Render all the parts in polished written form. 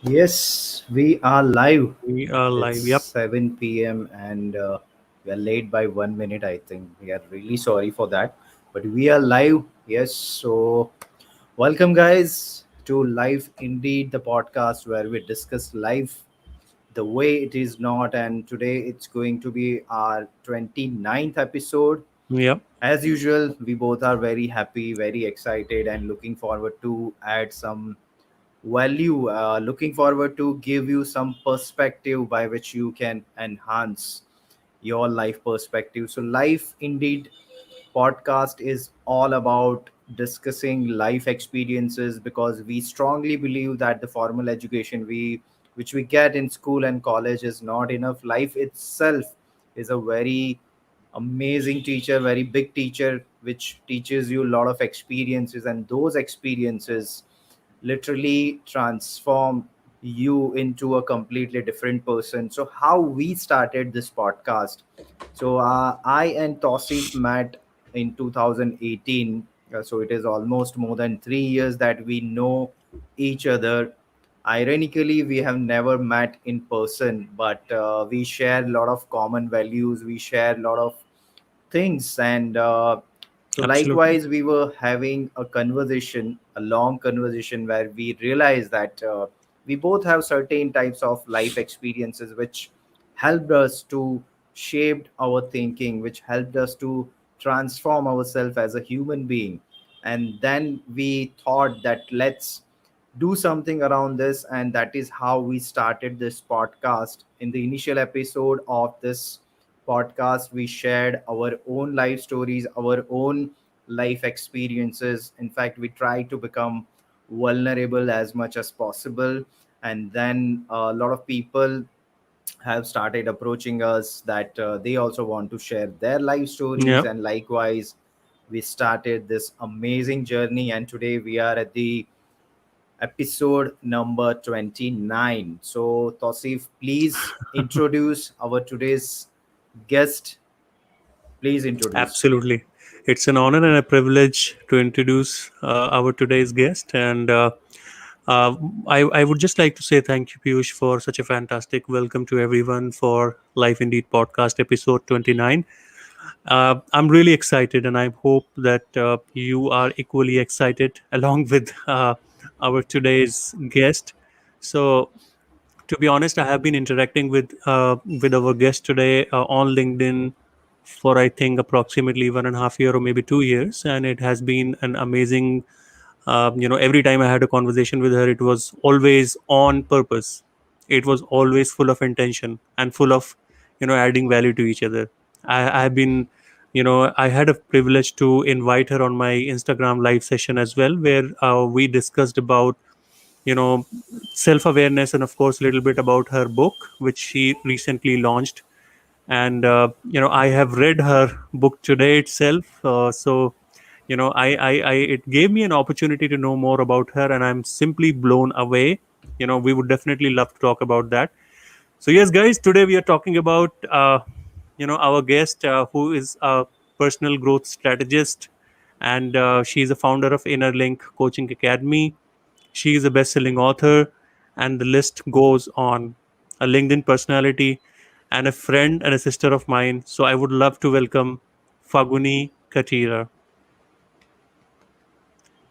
Yes, we are live. We are It's live. Yep. 7 p.m. and we are late by 1 minute, I think. We are really sorry for that. But we are live. Yes, so welcome, guys, to Live Indeed, the podcast where we discuss life the way it is not. And today it's going to be our 29th episode. Yep. As usual, we both are very happy, very excited, and looking forward to add some value, looking forward to give you some perspective by which you can enhance your life perspective. So life indeed podcast is all about discussing life experiences, because we strongly believe that the formal education we which we get in school and college is not enough. Life itself is a very amazing teacher, very big teacher, which teaches you a lot of experiences, and those experiences literally transform you into a completely different person. So how we started this podcast, so I and Tosif met in 2018. So it is almost more than 3 years that we know each other. Ironically, we have never met in person, but we share a lot of common values. We share a lot of things, and so Absolutely. likewise, we were having a conversation, a long conversation, where we realized that we both have certain types of life experiences which helped us to shape our thinking, which helped us to transform ourselves as a human being. And then we thought that let's do something around this, and that is how we started this podcast. In the initial episode of this podcast, we shared our own life stories, our own life experiences. In fact, we try to become vulnerable as much as possible. And then a lot of people have started approaching us that they also want to share their life stories. Yep. And likewise, we started this amazing journey. And today we are at the episode number 29. So, Tosif, please introduce our today's guest. Please introduce. Absolutely. It's an honor and a privilege to introduce our today's guest. And uh, I would just like to say thank you, Piyush, for such a fantastic welcome to everyone for Life Indeed podcast episode 29. I'm really excited, and I hope that you are equally excited along with our today's guest. So, to be honest, I have been interacting with our guest today on LinkedIn for I think approximately 1.5 year or maybe 2 years, and it has been an amazing. Every time I had a conversation with her, it was always on purpose. It was always full of intention and full of adding value to each other. I have been I had a privilege to invite her on my Instagram live session as well, where we discussed about you know self awareness, and of course a little bit about her book which she recently launched. And I have read her book today itself. I it gave me an opportunity to know more about her, and I'm simply blown away. We would definitely love to talk about that. So yes, guys, today we are talking about our guest, who is a personal growth strategist, and she is a founder of Innerlink Coaching Academy. She is a best-selling author, and the list goes on. A LinkedIn personality, and a friend and a sister of mine. So I would love to welcome Faguni Katira.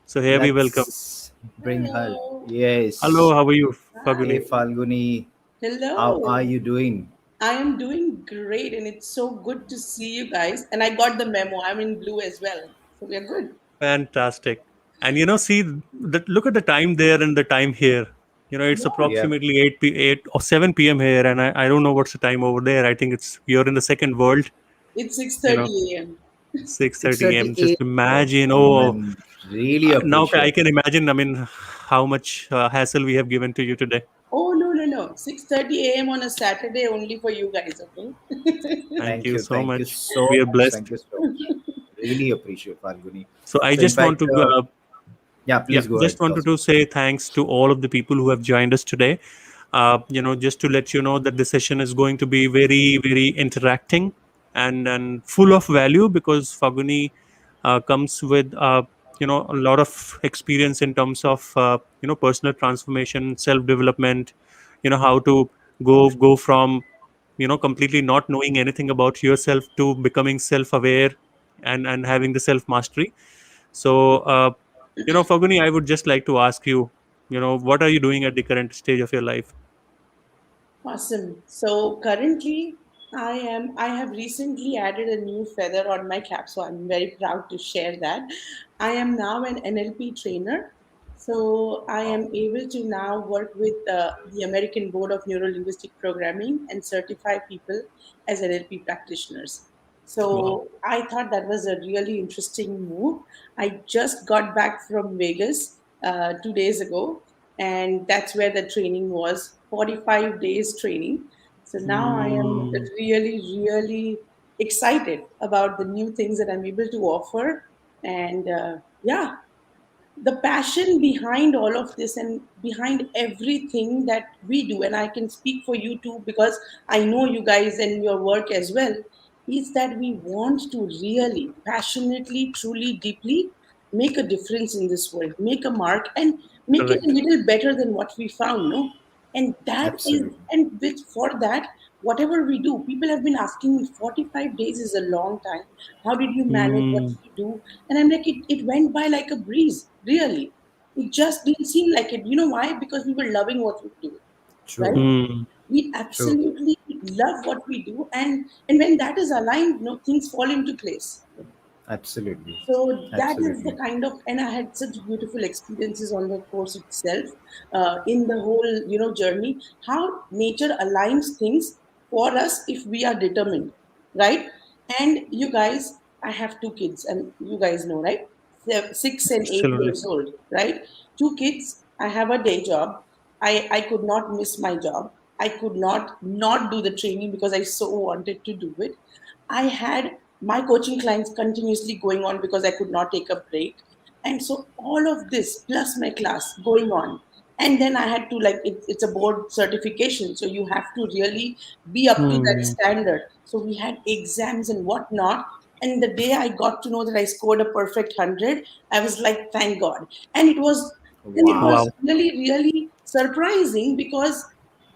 So here we welcome. Let's bring her. Hello. Hello, Yes. how are you, Hey, Faguni? Hi. Falguni. How are Hello. you doing? I am doing great and it's so good to see you guys. And I got the memo. I'm in blue as well. So we are good. Fantastic. And see, look at the time there and the time here. It's Yeah. Yep. approximately 8 or 7 p.m. here, and I don't know what's the time over there. I think it's you're in the second world. It's You know, 6:30 a.m. 6:30 a.m. Just 6:38. imagine. Oh, Man, really now I appreciate. can imagine. I mean, how much hassle we have given to you today. Oh no, no, no. 6:30 a.m. on a Saturday only for you guys, okay? Thank Thank you you. so Thank you much. so We are much. blessed. Thank you so much. Really appreciate Falguni. So I So, in just want fact, to, yeah, yeah, please go ahead, just wanted Tosif. to say thanks to all of the people who have joined us today. Just to let you know that the session is going to be very, very interacting and full of value, because Faguni comes with a lot of experience in terms of personal transformation, self development, how to go from completely not knowing anything about yourself to becoming self aware and having the self mastery. So Faguni, I would just like to ask you, what are you doing at the current stage of your life? Awesome. So currently, I have recently added a new feather on my cap, so I'm very proud to share that. I am now an NLP trainer. So I Wow. am able to now work with the American Board of Neuro Linguistic Programming and certify people as NLP practitioners. Wow. So I thought that was a really interesting move. I just got back from Vegas 2 days ago, and that's where the training was, 45 days training. So now I am Hmm. really, really excited about the new things that I'm able to offer. And yeah, the passion behind all of this and behind everything that we do, and I can speak for you too because I know you guys and your work as well, is that we want to really passionately, truly, deeply make a difference in this world, make a mark, and make it a Correct. little better than what we found, no? And that is, Absolutely. and with for that, whatever we do, people have been asking me, 45 days is a long time, how did you manage, what Hmm. did you do? And I'm like, it went by like a breeze, really. It just didn't seem like it. You know why? Because we were loving what we do, right? True. Hmm. We True. absolutely love what we do, and when that is aligned, things fall into place. Absolutely. So that is the Absolutely. kind of, and I had such beautiful experiences on the course itself, in the whole, journey, how nature aligns things for us if we are determined, right? And you guys, I have two kids, and you guys know, right? They're 6 and 8 Absolutely. years old, right? Two kids. I have a day job. I could not miss my job. I could not do the training because I so wanted to do it. I had my coaching clients continuously going on because I could not take a break. And so all of this plus my class going on. And then I had to, like, it's a board certification. So you have to really be up to that Hmm. standard. So we had exams and whatnot. And the day I got to know that I scored a perfect 100, I was like, thank God. And it Wow. was Wow. really, really surprising because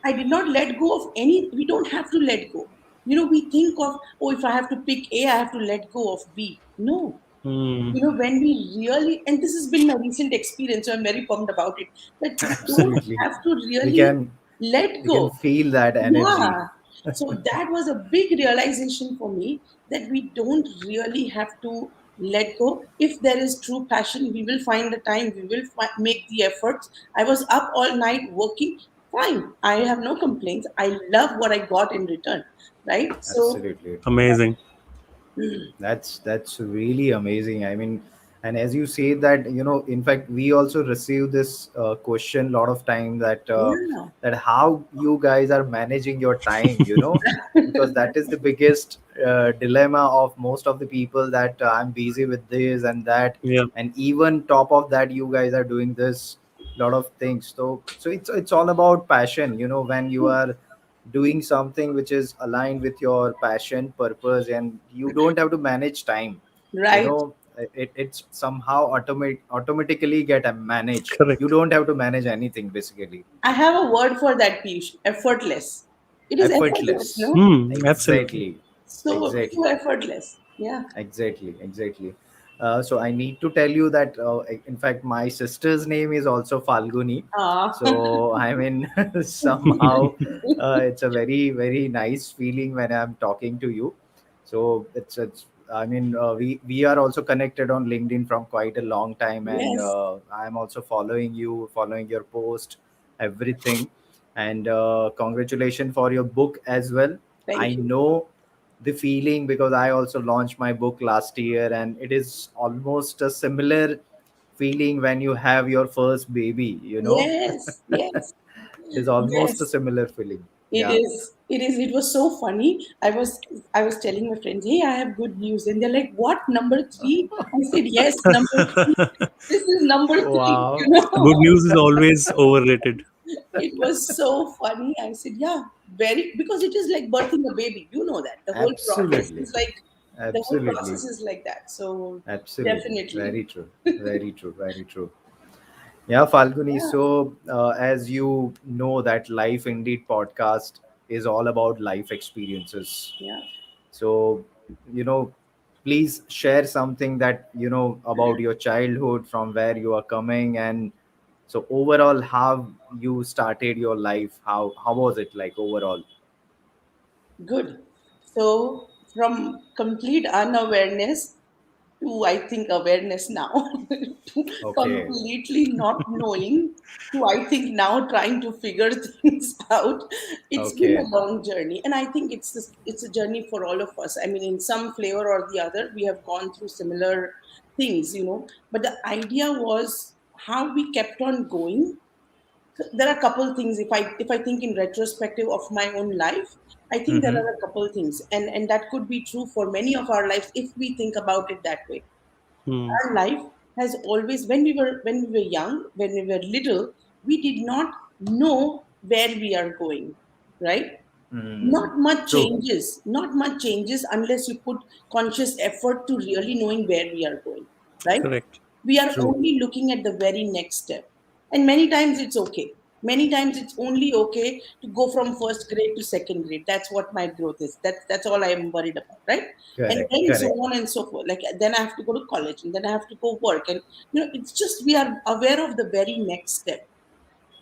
I did not let go of any, we don't have to let go. We think of, oh, if I have to pick A, I have to let go of B. No. Hmm. When we really, and this has been my recent experience, so I'm very pumped about it, that we don't Absolutely. have to We really can let we can go. feel that energy. Yeah. So that was a big realization for me, that we don't really have to let go. If there is true passion, we will find the time, we will make the efforts. I was up all night working. Fine. I have no complaints. I love what I got in return. Right. So, Absolutely. Amazing. That's really amazing. I mean, and as you say that, in fact, we also receive this question a lot of time, that yeah. that how you guys are managing your time, because that is the biggest dilemma of most of the people, that I'm busy with this and that, Yeah. and even top of that, you guys are doing this lot of things. So it's all about passion, when you are doing something which is aligned with your passion purpose, and you don't have to manage time, Right. it's somehow automatically get managed. You Correct. don't have to manage anything basically. I have a word for that, Piyush. Effortless. It is effortless, Effortless. no? Hmm. Absolutely. Exactly. So Exactly. effortless. Yeah. Exactly. So I need to tell you that, in fact, my sister's name is also Falguni. Ah. So I mean, somehow, it's a very very nice feeling when I'm talking to you. So it's. I mean, we are also connected on LinkedIn from quite a long time, and Yes. I'm also following you, following your post, everything, and congratulations for your book as well. I Thank you. know the feeling because I also launched my book last year, and it is almost a similar feeling when you have your first baby, Yes. Yes. It's almost a Yes. similar feeling. It Yeah. is. It is. It was so funny. I was telling my friends, hey, I have good news. And they're like, what, number three? I said, yes, number three. This is number three, Wow. Good news is always overrated. It was so funny. I said, yeah, very, because it is like birthing a baby. You know that. The whole process Absolutely. is like The whole Absolutely. process is like that. So Absolutely. definitely. Very true. Very true. Very true. Yeah, Falguni. Yeah, So, as you know, that Life Indeed podcast is all about life experiences. yeah. So, you know, please share something that about your childhood, from where you are coming, and so overall, how you started your life. How was it like overall? Good. So from complete unawareness to, I think, awareness now, to Okay. completely not knowing to, I think, now trying to figure things out. It's been a Okay. long journey, and I think it's a journey for all of us. I mean, in some flavor or the other, we have gone through similar things. But the idea was how we kept on going. So there are a couple things. If I think in retrospective of my own life, I think there Mm-hmm. are a couple things, and that could be true for many of our lives if we think about it that way. Hmm. Our life has always, when we were young, when we were little, we did not know where we are going, right? Mm. True. Not much changes unless you put conscious effort to really knowing where we are going, right? Correct. We are True. only looking at the very next step, and many times it's okay. Many times it's only okay to go from first grade to second grade. That's what my growth is. That's all I am worried about, right? And Correct. then so Correct. on and so forth. Like, then I have to go to college, and then I have to go work, and it's just we are aware of the very next step.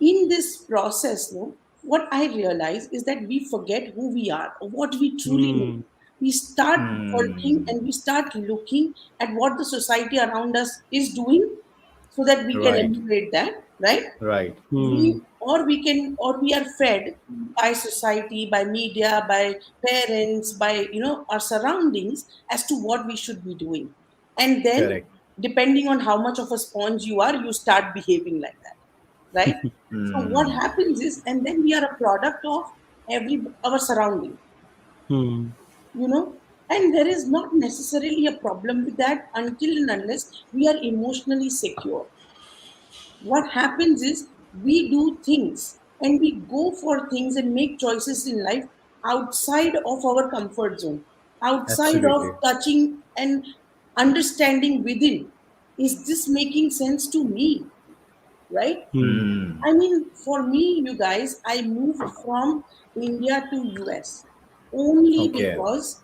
In this process, no, what I realize is that we forget who we are or what we truly know. Hmm. We start working Hmm. and we start looking at what the society around us is doing so that we can Right. emulate that, right? Right. Hmm. We are fed by society, by media, by parents, by our surroundings as to what we should be doing. And then, Correct. depending on how much of a sponge you are, you start behaving like that, right? So what Hmm. happens is, and then we are a product of every our surrounding, Hmm. you know, and there is not necessarily a problem with that until and unless we are emotionally secure. What happens is we do things and we go for things and make choices in life outside of our comfort zone, outside of Absolutely. touching and understanding within. Is this making sense to me? Right? Hmm. Hmm. I mean, for me, you guys, I moved from India to US only Okay. because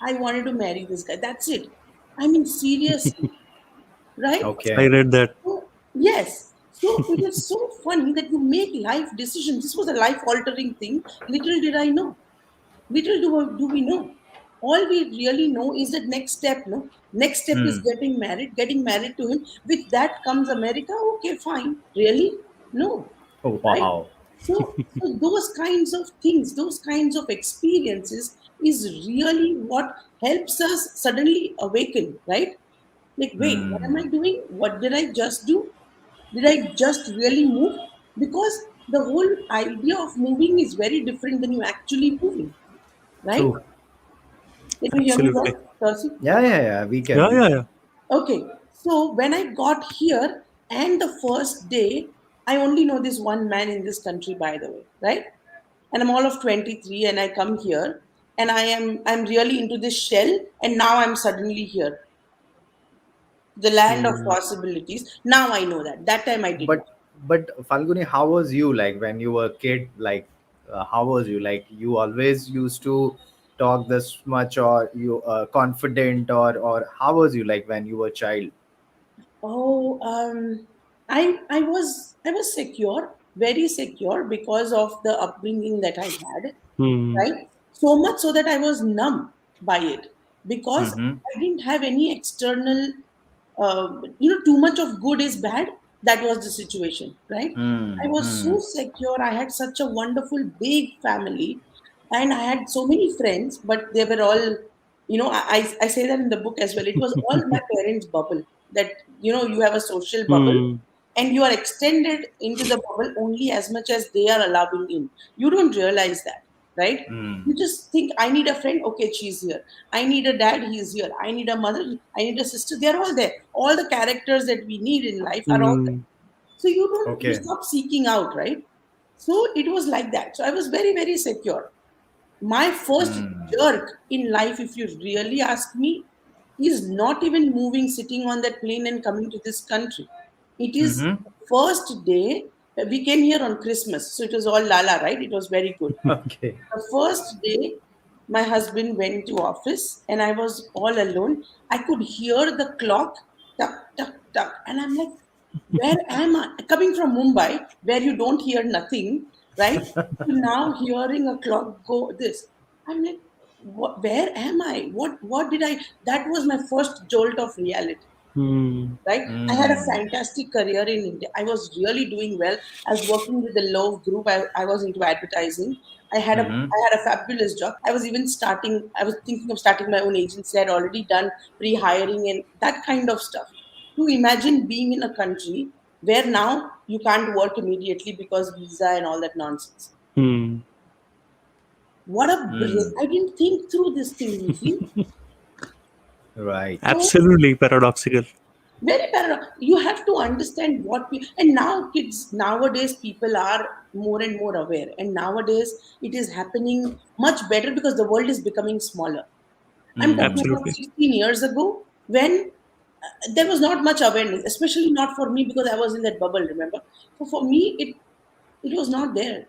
I wanted to marry this guy. That's it. I mean, seriously, right? I Okay. read that. So, yes. So it is so funny that you make life decisions. This was a life altering thing. Little did I know. Little do we know. All we really know is that next step, no? Next step is Hmm. getting married to him. With that comes America. Okay, fine. Really? No. Oh, Right? wow. So those kinds of things, those kinds of experiences is really what helps us suddenly awaken, right? Like, wait, what am I Hmm. doing? What did I just do? Did I just really move? Because the whole idea of moving is very different than you actually moving, right? True. Can you hear me Absolutely. well, Percy? Yeah, yeah, yeah. We can, Yeah, we yeah, can. yeah. Okay, so when I got here and the first day, I only know this one man in this country, by the way, right? And I'm all of 23 and I come here and I'm really into this shell, and now I'm suddenly here, the land of Hmm. possibilities. Now I know that. That time I did But not. Falguni, how was you like when you were a kid? Like, how was you? Like, you always used to talk this much, or you confident, or how was you like when you were a child? Oh, I was secure, very secure because of the upbringing that I had, Hmm. right? So much so that I was numb by it because Mm-hmm. I didn't have any external, too much of good is bad. That was the situation, right? I was Mm-hmm. so secure. I had such a wonderful big family, and I had so many friends, but they were all, I say that in the book as well. It was all my parents' bubble. That you have a social bubble, Hmm. and you are extended into the bubble only as much as they are allowing in. You don't realize that, right? Mm. You just think, I need a friend, okay, she's here. I need a dad, he's here. I need a mother, I need a sister. They're all there. All the characters that we need in life are all there. Hmm. So you Okay. stop seeking out, right? So it was like that. So I was very, very secure. My first Mm. jerk in life, if you really ask me, is not even moving, sitting on that plane and coming to this country. It is Mm-hmm. first day. We came here on Christmas, so it was all lala, right? It was very good. Okay. The first day, my husband went to office and I was all alone. I could hear the clock, tuck, tuck, tuck. And I'm like, where am I? Coming from Mumbai, where you don't hear nothing, right? To now hearing a clock go this. I'm like, where am I? What did I? That was my first jolt of reality, Hmm. right? I had a Mm. fantastic career in India. I was really doing well. I was working with the Love Group. I was into advertising. Mm-hmm. I had a fabulous job. I was even starting. I was thinking of starting my own agency. I had already done pre-hiring and that kind of stuff. To imagine being in a country where now you can't work immediately because visa and all that nonsense. Hmm. What a break! Mm. I didn't think through this thing, you see. Right. So Absolutely paradoxical. very paradox. You have to understand what we, and now kids nowadays people are more and more aware, and nowadays it is happening much better because the world is becoming smaller. I'm talking Mm. about Absolutely. 16 years ago when there was not much awareness, especially not for me because I was in that bubble. Remember, so for me it was not there,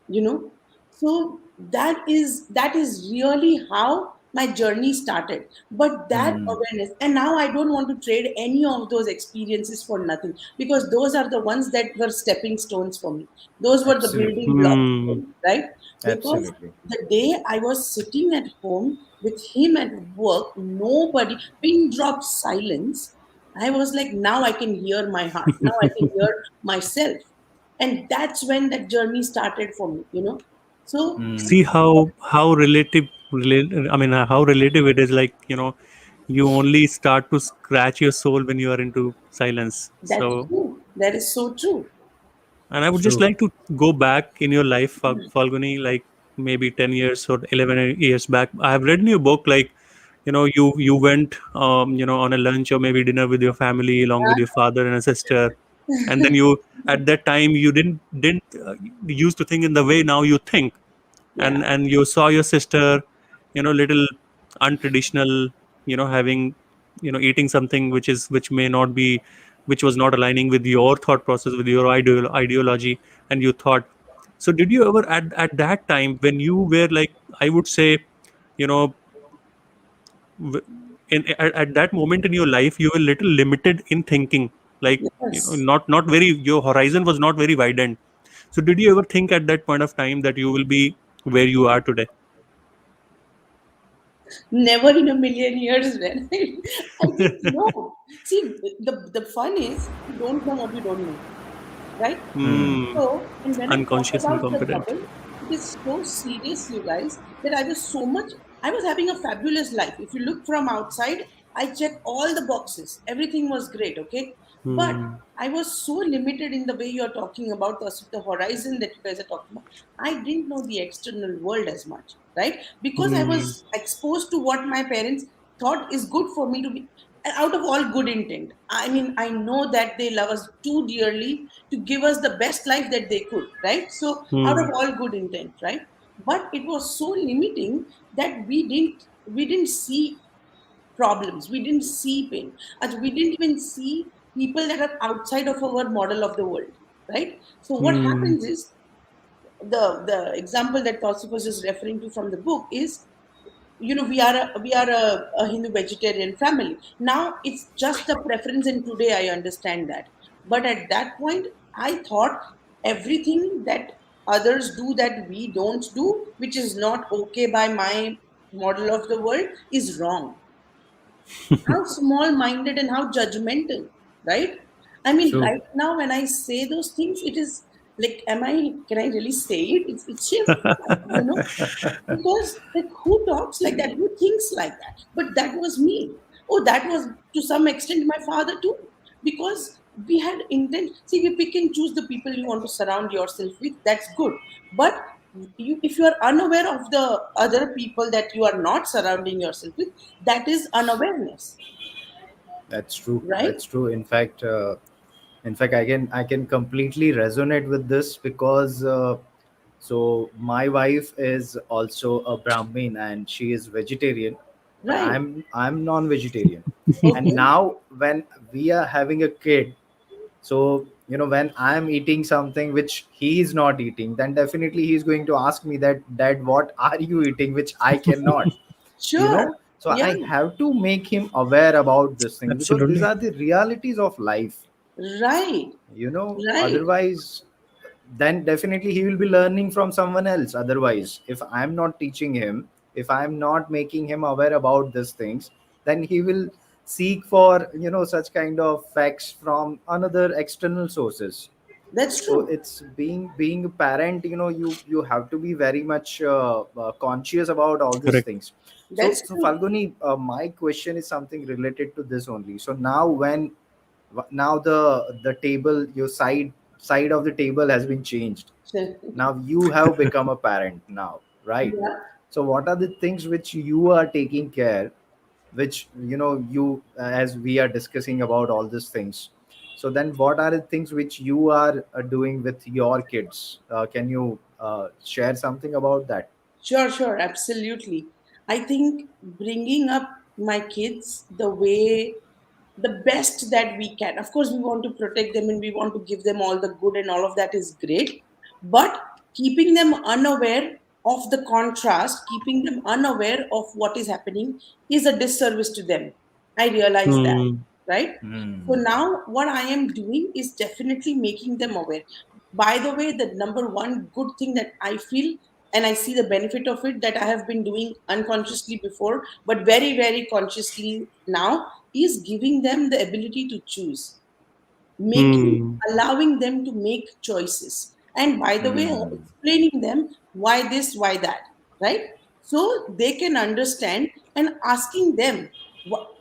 you know. So that is really how my journey started, but that Mm. awareness, and now I don't want to trade any of those experiences for nothing, because those are the ones that were stepping stones for me. Those were the Absolutely. building blocks for Hmm. me, right? Because Absolutely. the day I was sitting at home with him at work, nobody, pin drop silence, I was like, now I can hear my heart, now I can hear myself. And that's when that journey started for me, so Mm. See how relative, I mean, how relative it is. Like, you only start to scratch your soul when you are into silence. that's So, true, that is so true. and I would just True. like to go back in your life, Falguni, like maybe 10 years or 11 years back. I have read in your book, like, you went, on a lunch or maybe dinner with your family along with your father and a sister, and then you, at that time, you didn't used to think in the way now you think, Yeah, and you saw your sister, little untraditional, having, eating something which may not be, which was not aligning with your thought process, with your ideology, and you thought. So did you ever, at that time when you were, like, I would say, you know w- at that moment in your life, you were little limited in thinking, like, yes. not very, your horizon was not very widened. So did you ever think at that point of time that you will be where you are today? Never in a million years, man. I didn't know. See, the fun is you don't know what you don't know, right? Mm. Hmm. So, and when I talk Unconscious about the incompetent. bubble, it is so serious, you guys, that I was having a fabulous life. If you look from outside, I checked all the boxes. Everything was great, okay? But Hmm. I was so limited in the way you're talking about the horizon that you guys are talking about. I didn't know the external world as much, right? Because I Hmm. was exposed to what my parents thought is good for me to be, out of all good intent. I mean, I know that they love us too dearly to give us the best life that they could, right? So, out of Hmm. all good intent, right? But it was so limiting that we didn't see problems, we didn't see pain, and we didn't even see people that are outside of our model of the world, right? So, what Hmm. happens is the example that Tausif was just referring to from the book is, we are a Hindu vegetarian family. Now it's just the preference, and today I understand that. But at that point, I thought everything that others do that we don't do, which is not okay by my model of the world, is wrong. How small minded and how judgmental, right? I mean, True. right now when I say those things, it is like, can I really say it? It's shameful, because like, who talks like that, who thinks like that? But that was me. Oh, that was to some extent my father too, because we had intent. See, we pick and choose the people you want to surround yourself with, that's good. But if you are unaware of the other people that you are not surrounding yourself with, that is unawareness, That's true. right? That's true. In fact, I can completely resonate with this because So my wife is also a Brahmin and she is vegetarian, but Right. I'm non-vegetarian. And Okay. now when we are having a kid, so when I'm eating something which he is not eating, then definitely he's going to ask me that, Dad, what are you eating which I cannot? Sure. So Yeah. I have to make him aware about this thing, because these Absolutely. are the realities of life. Right. Right. Otherwise, then definitely he will be learning from someone else. Otherwise, if I'm not teaching him, if I'm not making him aware about these things, then he will seek for such kind of facts from another external sources. That's So true. it's being a parent, you have to be very much conscious about all these Correct. things. so That's so true. Falguni, my question is something related to this only. So now the table, your side of the table has been changed. Now you have become a parent now, right? Yeah. So what are the things which you are taking care, which you as we are discussing about all these things, so then what are the things which you are doing with your kids? Can you share something about that? Sure, sure, absolutely. I think bringing up my kids the best that we can. Of course, we want to protect them and we want to give them all the good, and all of that is great. But keeping them unaware of the contrast, keeping them unaware of what is happening is a disservice to them. I realize that, Hmm. right? So Hmm. now what I am doing is definitely making them aware. By the way, the number one good thing that I feel and I see the benefit of it, that I have been doing unconsciously before, but very, very consciously now, is giving them the ability to choose, making, Hmm. allowing them to make choices. And by the way, Hmm. explaining them why this, why that, right? So they can understand, and asking them,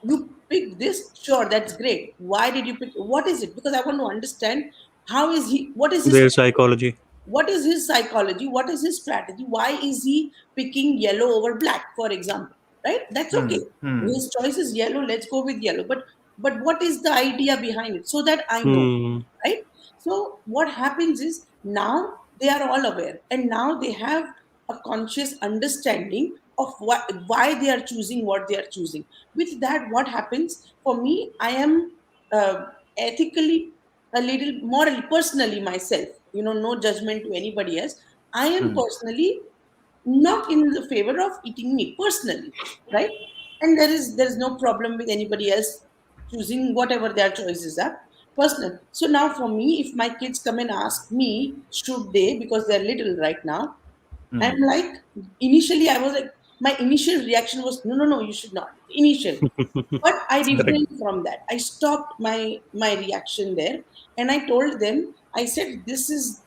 you picked this, sure, that's great. Why did you pick? What is it? Because I want to understand how is he, what is his, Their psychology. what is his psychology, what is his strategy, why is he picking yellow over black, for example, right? That's okay. Hmm. Hmm. His choice is yellow, let's go with yellow, but what is the idea behind it, so that I know, Hmm. right? So what happens is now they are all aware, and now they have a conscious understanding of why they are choosing what they are choosing. With that, what happens for me, I am ethically, a little moral, personally myself, no judgment to anybody else. I am Hmm. personally not in the favor of eating meat personally, right? And there is no problem with anybody else choosing whatever their choices are, personal. So now for me, if my kids come and ask me, should they, because they're little right now, Hmm. I'm like, initially I was like, my initial reaction was, no, no, no, you should not. Initial. But I Correct. refrained from that. I stopped my reaction there, and I told them, I said, this is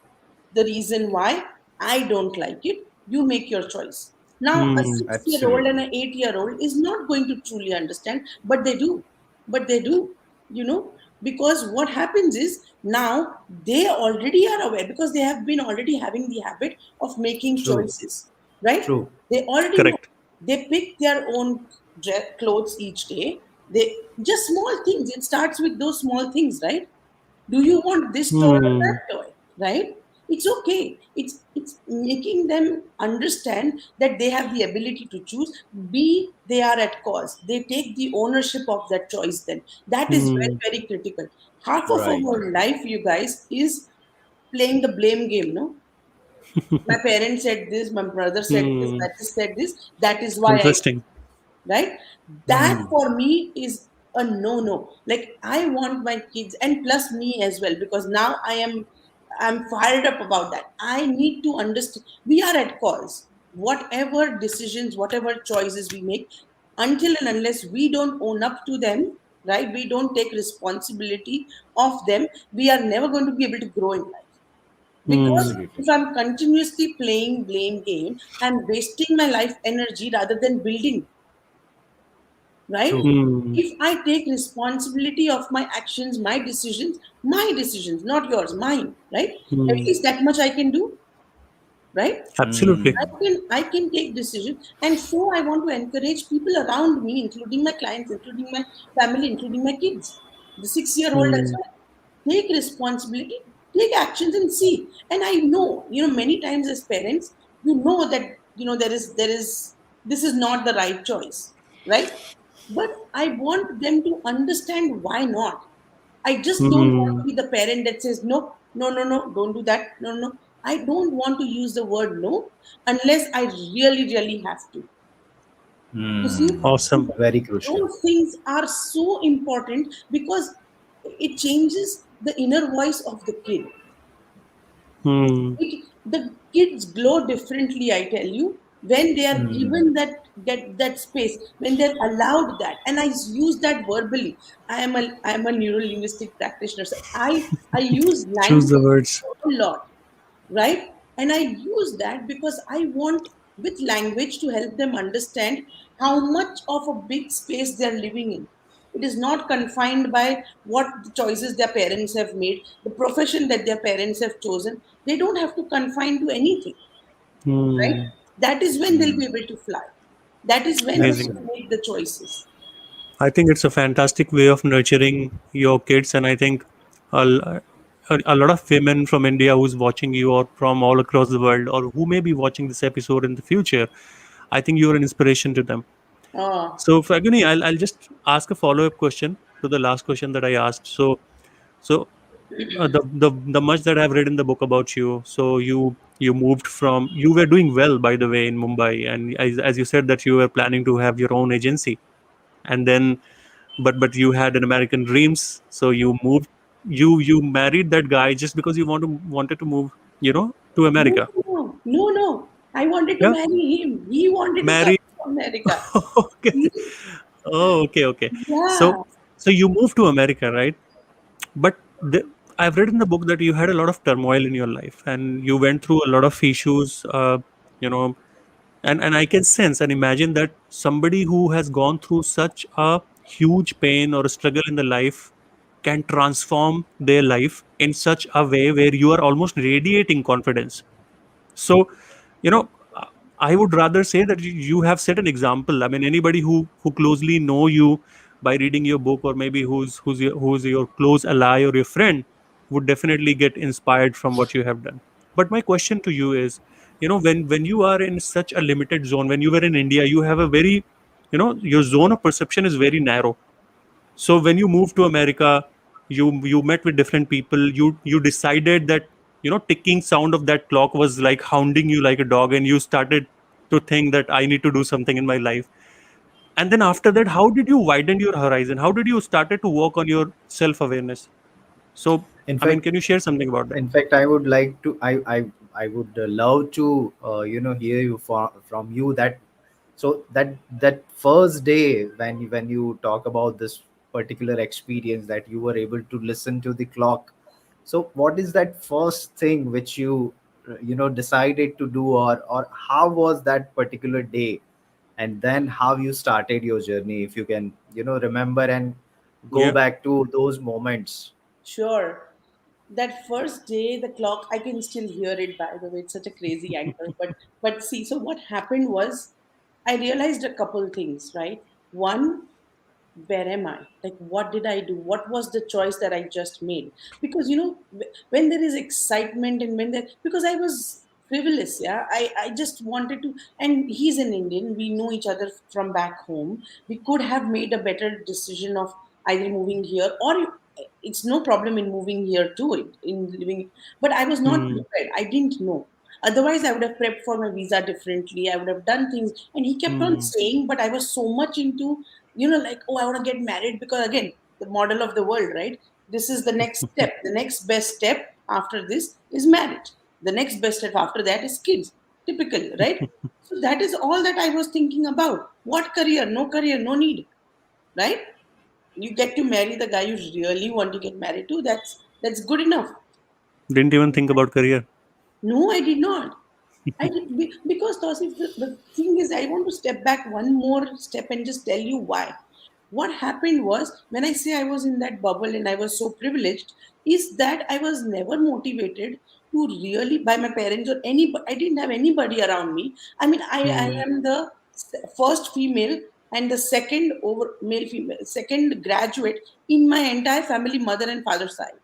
the reason why I don't like it. You make your choice. Now, a Hmm. 6 year old and Absolutely. an 8 year old is not going to truly understand, but they do. But they do, you know, because what happens is now they already are aware, because they have been already having the habit of making True. choices, right? True. They already know. Correct. They pick their own clothes each day. They just small things. It starts with those small things, right? Do you want this toy or Hmm. that toy, right? It's okay. It's making them understand that they have the ability to choose. B, they are at cause, they take the ownership of that choice. Then that is very, Hmm. very critical. Half of Right. our life, you guys, is playing the blame game. No, my parents said this, my brother said this, Hmm. that is said this, that is why I, Interesting. right? That Hmm. for me is a no no. Like, I want my kids, and plus me as well, because now I'm fired up about that. I need to understand, we are at cause. Whatever decisions, whatever choices we make, until and unless we don't own up to them, right, we don't take responsibility of them, we are never going to be able to grow in life. Because Hmm. Absolutely. if I'm continuously playing blame game, I'm wasting my life energy rather than building, right? True. Hmm. If I take responsibility of my actions, my decisions, not yours, mine, right? At Hmm. least that much I can do, right? Absolutely. Hmm. I can take decisions, and so I want to encourage people around me, including my clients, including my family, including my kids, the 6 year old as Hmm. well. Take responsibility, take actions and see. And I know, many times as parents, that there is this is not the right choice, right? But I want them to understand why not. I just don't want Hmm. to be the parent that says no, no, no, no, don't do that, no, no, no. I don't want to use the word no unless I really really have to. You see, Hmm. Awesome. Very crucial. those things are so important because it changes the inner voice of the kid. Hmm. The kids glow differently, I tell you, when they are Hmm. given that space, when they're allowed that. And I use that verbally. I am a neuro linguistic practitioner. So I use Choose the language words. a lot, right? And I use that because I want, with language, to help them understand how much of a big space they're living in. It is not confined by what the choices their parents have made, the profession that their parents have chosen. They don't have to confine to anything, right? Hmm. That is when they'll Hmm. be able to fly. That is when they Amazing. Absolutely. can make the choices. I think it's a fantastic way of nurturing your kids, and I think a, l- a lot of women from India who's watching you, or from all across the world, or who may be watching this episode in the future, I think you're an inspiration to them. Oh, So, Faguni, I'll just ask a follow up question to the last question that I asked. So the much that I've read in the book about you. So you moved from, you were doing well, by the way, in Mumbai, and as you said that you were planning to have your own agency, and then but you had an American dreams, so you moved, you married that guy just because you wanted to move, to no, America. no, no, no. I wanted to Yeah, marry him. He wanted to come married. to America. Okay. Oh, okay, okay. So Yeah. so you moved to America, right? But I've read in the book that you had a lot of turmoil in your life, and you went through a lot of issues. You know, and I can sense and imagine that somebody who has gone through such a huge pain or a struggle in the life can transform their life in such a way where you are almost radiating confidence. So, you know, I would rather say that you have set an example. I mean, anybody who closely know you by reading your book, or maybe who's your close ally or your friend, would definitely get inspired from what you have done. But my question to you is, when you are in such a limited zone, when you were in India, you have a very, your zone of perception is very narrow. So when you moved to America, you met with different people. You decided that, ticking sound of that clock was like hounding you like a dog, and you started to think that I need to do something in my life. And then after that, how did you widen your horizon? How did you started to work on your self awareness? So, In I mean, fact, can you share something about that? I would like to. I would love to hear you from you that. So that first day when you talk about this particular experience that you were able to listen to the clock. So what is that first thing which you decided to do, or how was that particular day, and then how you started your journey, if you can remember and go Yeah. back to those moments. Sure. That first day, the clock, I can still hear it, by the way. It's such a crazy angle. But see, so what happened was I realized a couple things, right? One, where am I? Like, what did I do? What was the choice that I just made? Because when there is excitement, and because I was frivolous, yeah, I just wanted to. And he's an Indian. We know each other from back home. We could have made a better decision of either moving here, or it's no problem in moving here too, in living. But I was not Hmm. prepared. I didn't know. Otherwise, I would have prepped for my visa differently. I would have done things. And he kept on Hmm. saying, but I was so much into, like, oh, I want to get married because, again, the model of the world, right? This is the next step. The next best step after this is marriage. The next best step after that is kids, typically, right? So that is all that I was thinking about. What career, no need, right? You get to marry the guy you really want to get married to. That's good enough. Didn't even think about career. No, I did not. Because Tausif, the thing is, I want to step back one more step and just tell you why. What happened was, when I say I was in that bubble and I was so privileged, is that I was never motivated to really, by my parents or anybody. I didn't have anybody around me. I mean, I Hmm. am the first female and the second over male female, second graduate in my entire family, mother and father side.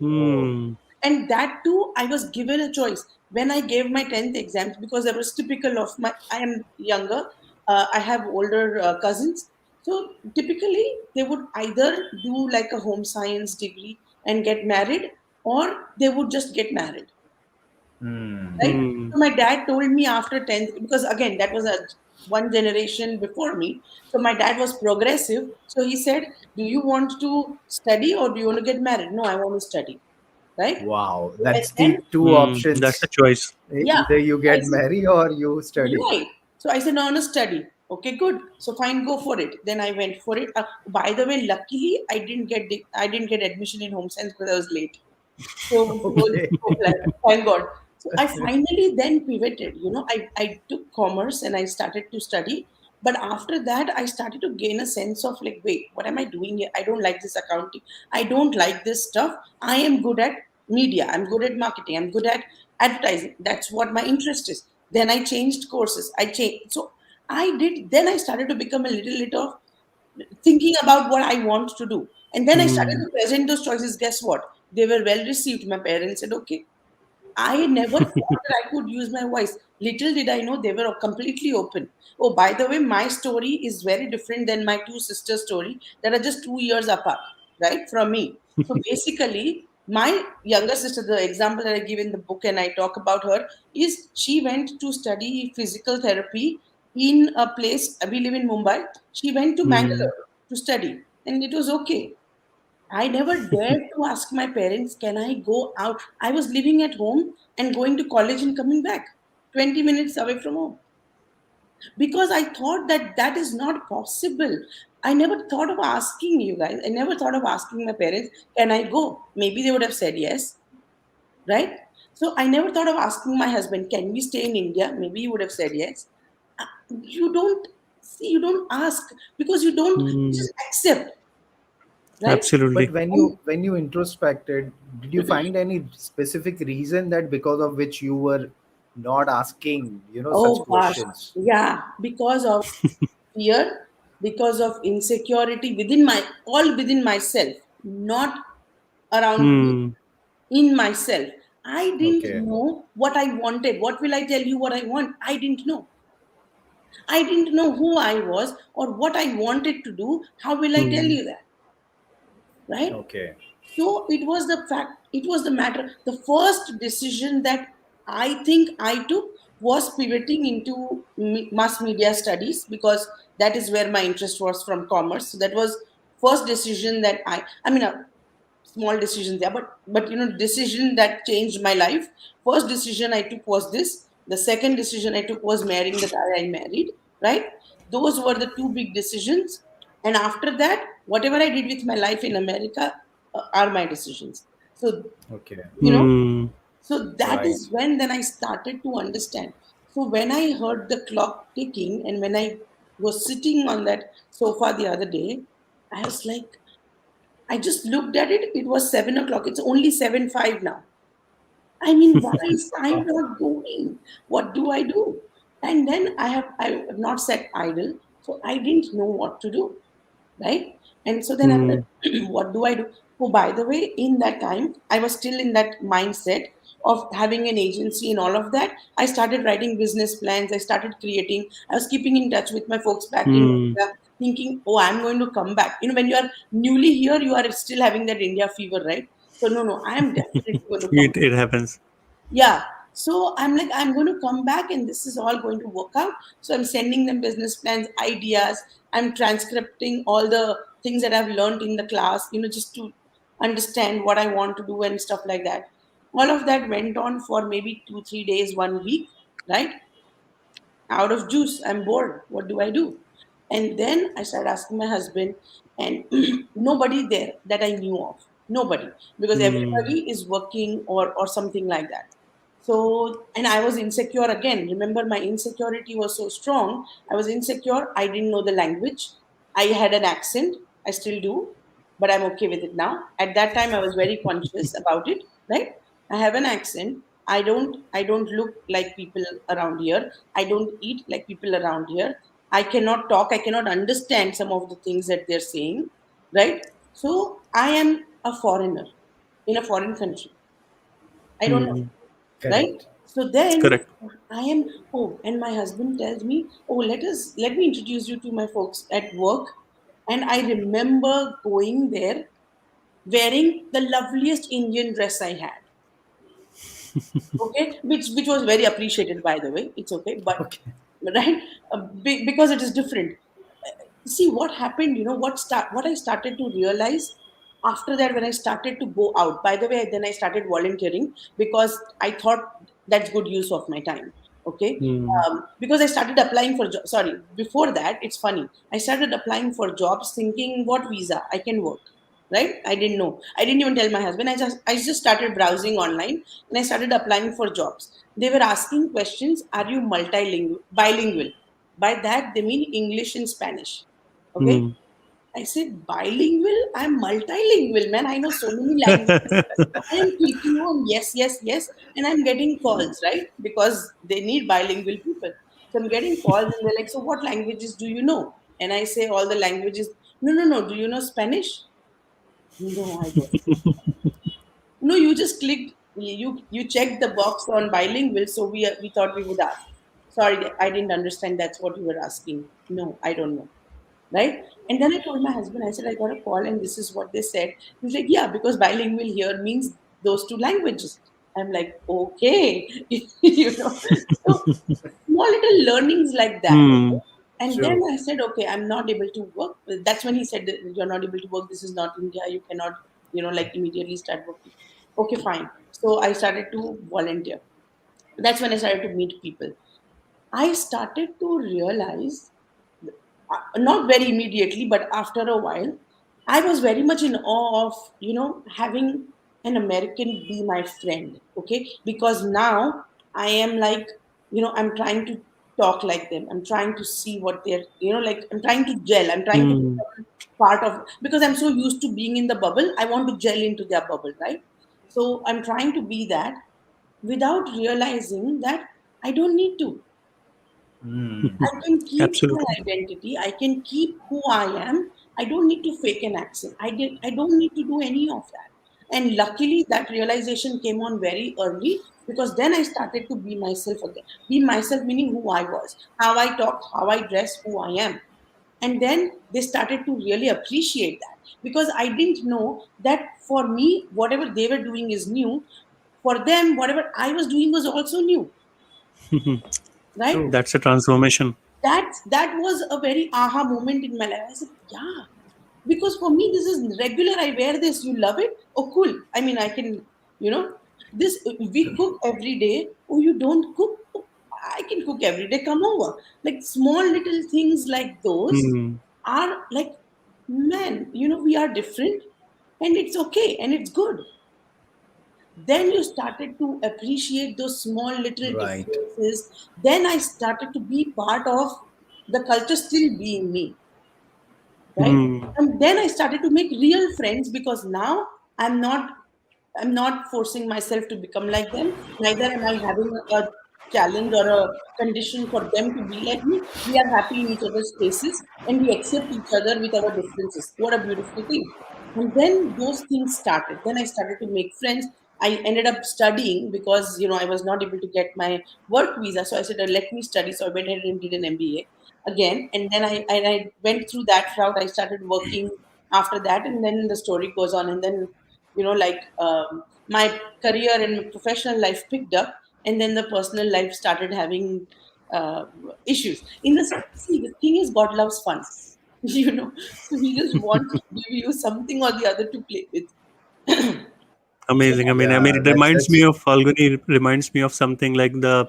Oh. Hmm. And that too, I was given a choice when I gave my 10th exams, because I was typical of my, I am younger, I have older cousins. So typically they would either do like a home science degree and get married, or they would just get married, Hmm. right? Hmm. So my dad told me after 10th, because again that was a one generation before me, so my dad was progressive. So he said, do you want to study or do you want to get married? No, I want to study, right? Wow, So, and that's the then, two Hmm. That's the options. choice. yeah, Either you I get said, married or you study. right. So I said, no, I want to study. Okay, good. So fine, go for it. Then I went for it. By the way, luckily I didn't get admission in home science because I was late. So it was Okay. so thank God. So I finally then pivoted. I took commerce and I started to study. But after that, I started to gain a sense of like, wait, what am I doing here? I don't like this accounting. I don't like this stuff. I am good at media. I'm good at marketing. I'm good at advertising. That's what my interest is. Then I changed courses. I changed. So I did. Then I started to become a little of thinking about what I want to do. And then I started Hmm. to present those choices. Guess what? They were well received. My parents said, okay. I never thought that I could use my voice. Little did I know they were completely open. Oh, by the way, my story is very different than my two sisters' story that are just 2 years apart, right, from me. So basically, my younger sister, the example that I give in the book and I talk about her, is she went to study physical therapy in a place, we live in Mumbai. She went to Hmm. Bangalore to study, and it was okay. I never dared to ask my parents, can I go out? I was living at home and going to college and coming back 20 minutes away from home because I thought that that is not possible. I never thought of asking you guys. I never thought of asking my parents, can I go? Maybe they would have said yes, right? So I never thought of asking my husband, can we stay in India? Maybe he would have said yes. You don't see, you don't ask because you Hmm. just accept, right? But Absolutely. when you introspected, did you find any specific reason that because of which you were not asking, such Oh gosh, questions? yeah, because of fear, because of insecurity within my all within myself, not around me, Hmm. in myself. I didn't Okay. know what I wanted. What will I tell you what I want? I didn't know. I didn't know who I was or what I wanted to do. How will I tell Hmm. you that? Right? Okay. So it was the fact, it was the matter. The first decision that I think I took was pivoting into mass media studies because that is where my interest was from commerce. So that was first decision that I mean, a small decision there, but decision that changed my life. First decision I took was this. The second decision I took was marrying the guy I married. Right? Those were the two big decisions. And after that, whatever I did with my life in America are my decisions. So, Okay. you know, Hmm. so that Right. is when then I started to understand. So when I heard the clock ticking and when I was sitting on that sofa the other day, I was like, I just looked at it. It was 7 o'clock. It's only 7:05 now. I mean, why is time not going? What do I do? And then I have not sat idle, so I didn't know what to do, right? And so then I'm Hmm. like, what do I do? Oh, by the way, in that time, I was still in that mindset of having an agency and all of that. I started writing business plans. I started creating. I was keeping in touch with my folks back in Hmm. India, thinking, oh, I'm going to come back. When you are newly here, you are still having that India fever, right? So no, no, I am definitely going to come. It happens. Yeah. So I'm like, I'm going to come back and this is all going to work out. So I'm sending them business plans, ideas. I'm transcripting all the things that I've learned in the class, just to understand what I want to do and stuff like that. All of that went on for maybe 2, 3 days, 1 week, right? Out of juice. I'm bored. What do I do? And then I started asking my husband, and nobody there that I knew of. Nobody. Because Hmm. everybody is working or something like that. So, and I was insecure again. Remember, my insecurity was so strong. I was insecure. I didn't know the language. I had an accent. I still do, but I'm okay with it now. At that time, I was very conscious about it, right? I have an accent. I don't look like people around here. I don't eat like people around here. I cannot talk. I cannot understand some of the things that they're saying, right? So I am a foreigner in a foreign country. I don't know, Hmm. right? Correct. So then Correct. I am, oh, and my husband tells me, oh, let me introduce you to my folks at work. And I remember going there wearing the loveliest Indian dress I had. Okay, which was very appreciated, by the way. It's okay, but Okay. right, because it is different. See what happened. What I started to realize after that, when I started to go out. By the way, then I started volunteering because I thought that's good use of my time. Okay, Hmm. because I started applying for sorry, before that, it's funny. I started applying for jobs thinking what visa I can work. Right? I didn't know. I didn't even tell my husband. I just started browsing online and I started applying for jobs. They were asking questions. Are you multilingual, bilingual? By that they mean English and Spanish. Okay. Hmm. I said bilingual. I'm multilingual, man. I know so many languages. I am clicking on yes, yes, yes, and I'm getting calls, right? Because they need bilingual people. So I'm getting calls, and they're like, "So what languages do you know?" And I say all the languages. No, no, no. Do you know Spanish? No, I don't. No, you just clicked. You checked the box on bilingual, so we thought we would ask. Sorry, I didn't understand. That's what you were asking. No, I don't know. Right? And then I told my husband, I said, I got a call and this is what they said. He's like, yeah, because bilingual here means those two languages. I'm like, okay. So small little learnings like that. Hmm. Okay? And then True. I said, okay, I'm not able to work. That's when he said that you're not able to work. This is not India. You cannot, like immediately start working. Okay, fine. So I started to volunteer. That's when I started to meet people. I started to realize, not very immediately, but after a while, I was very much in awe of, having an American be my friend. Okay. Because now I am like, I'm trying to talk like them. I'm trying to see what they're, like I'm trying to gel. I'm trying to Hmm. become part of, because I'm so used to being in the bubble. I want to gel into their bubble, right? So I'm trying to be that without realizing that I don't need to. Hmm. I can keep my Absolutely. identity. I can keep who I am. I don't need to fake an accent. I don't need to do any of that. And luckily, that realization came on very early because then I started to be myself again. Be myself, meaning who I was, how I talk, how I dress, who I am. And then they started to really appreciate that because I didn't know that for me, whatever they were doing is new. For them, whatever I was doing was also new, right? True. That's a transformation. That was a very aha moment in my life. I said, yeah, because for me this is regular. I wear this. You love it? Oh, cool. I mean, I can, you know, this we cook every day. Oh, you don't cook? Oh, I can cook every day. Come over. Like small little things like those Hmm. are like, man, we are different, and it's okay, and it's good. Then you started to appreciate those small little Right. differences. Then I started to be part of the culture still being me, right? Hmm. And then I started to make real friends because now I'm not forcing myself to become like them. Neither am I having a challenge or a condition for them to be like me. We are happy in each other's spaces and we accept each other with our differences. What a beautiful thing. And then those things started. Then I started to make friends. I ended up studying because I was not able to get my work visa. So I said, let me study. So I went ahead and did an MBA again. And then I went through that route. I started working after that. And then the story goes on. And then my career and professional life picked up, and then the personal life started having uh, issues. See, the thing is, God loves fun, so He just wants to give you something or the other to play with. So Amazing. I mean, Yeah, it that's reminds me that's of Falguni. It reminds me of something like the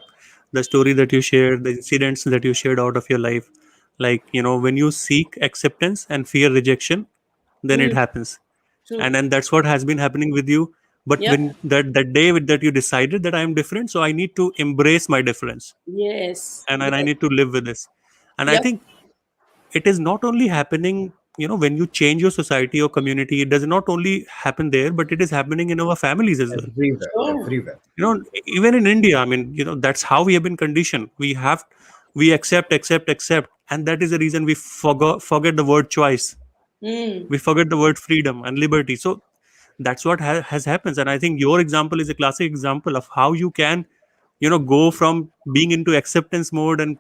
story that you shared, the incidents that you shared out of your life. Like, when you seek acceptance and fear rejection, then it mm, happens, true. and that's what has been happening with you. But Yep. when that day that you decided that I am different, so I need to embrace my difference, Yes. and I Yes. need to live with this. And I Yep. think it is not only happening, when you change your society or community, it does not only happen there, but it is happening in our families as well. everywhere, Sure. everywhere. Even in India, I mean, that's how we have been conditioned. We accept, accept, accept, and that is the reason we forget the word choice. Mm, We forget the word freedom and liberty. So That's what has happens. And I think your example is a classic example of how you can, go from being into acceptance mode and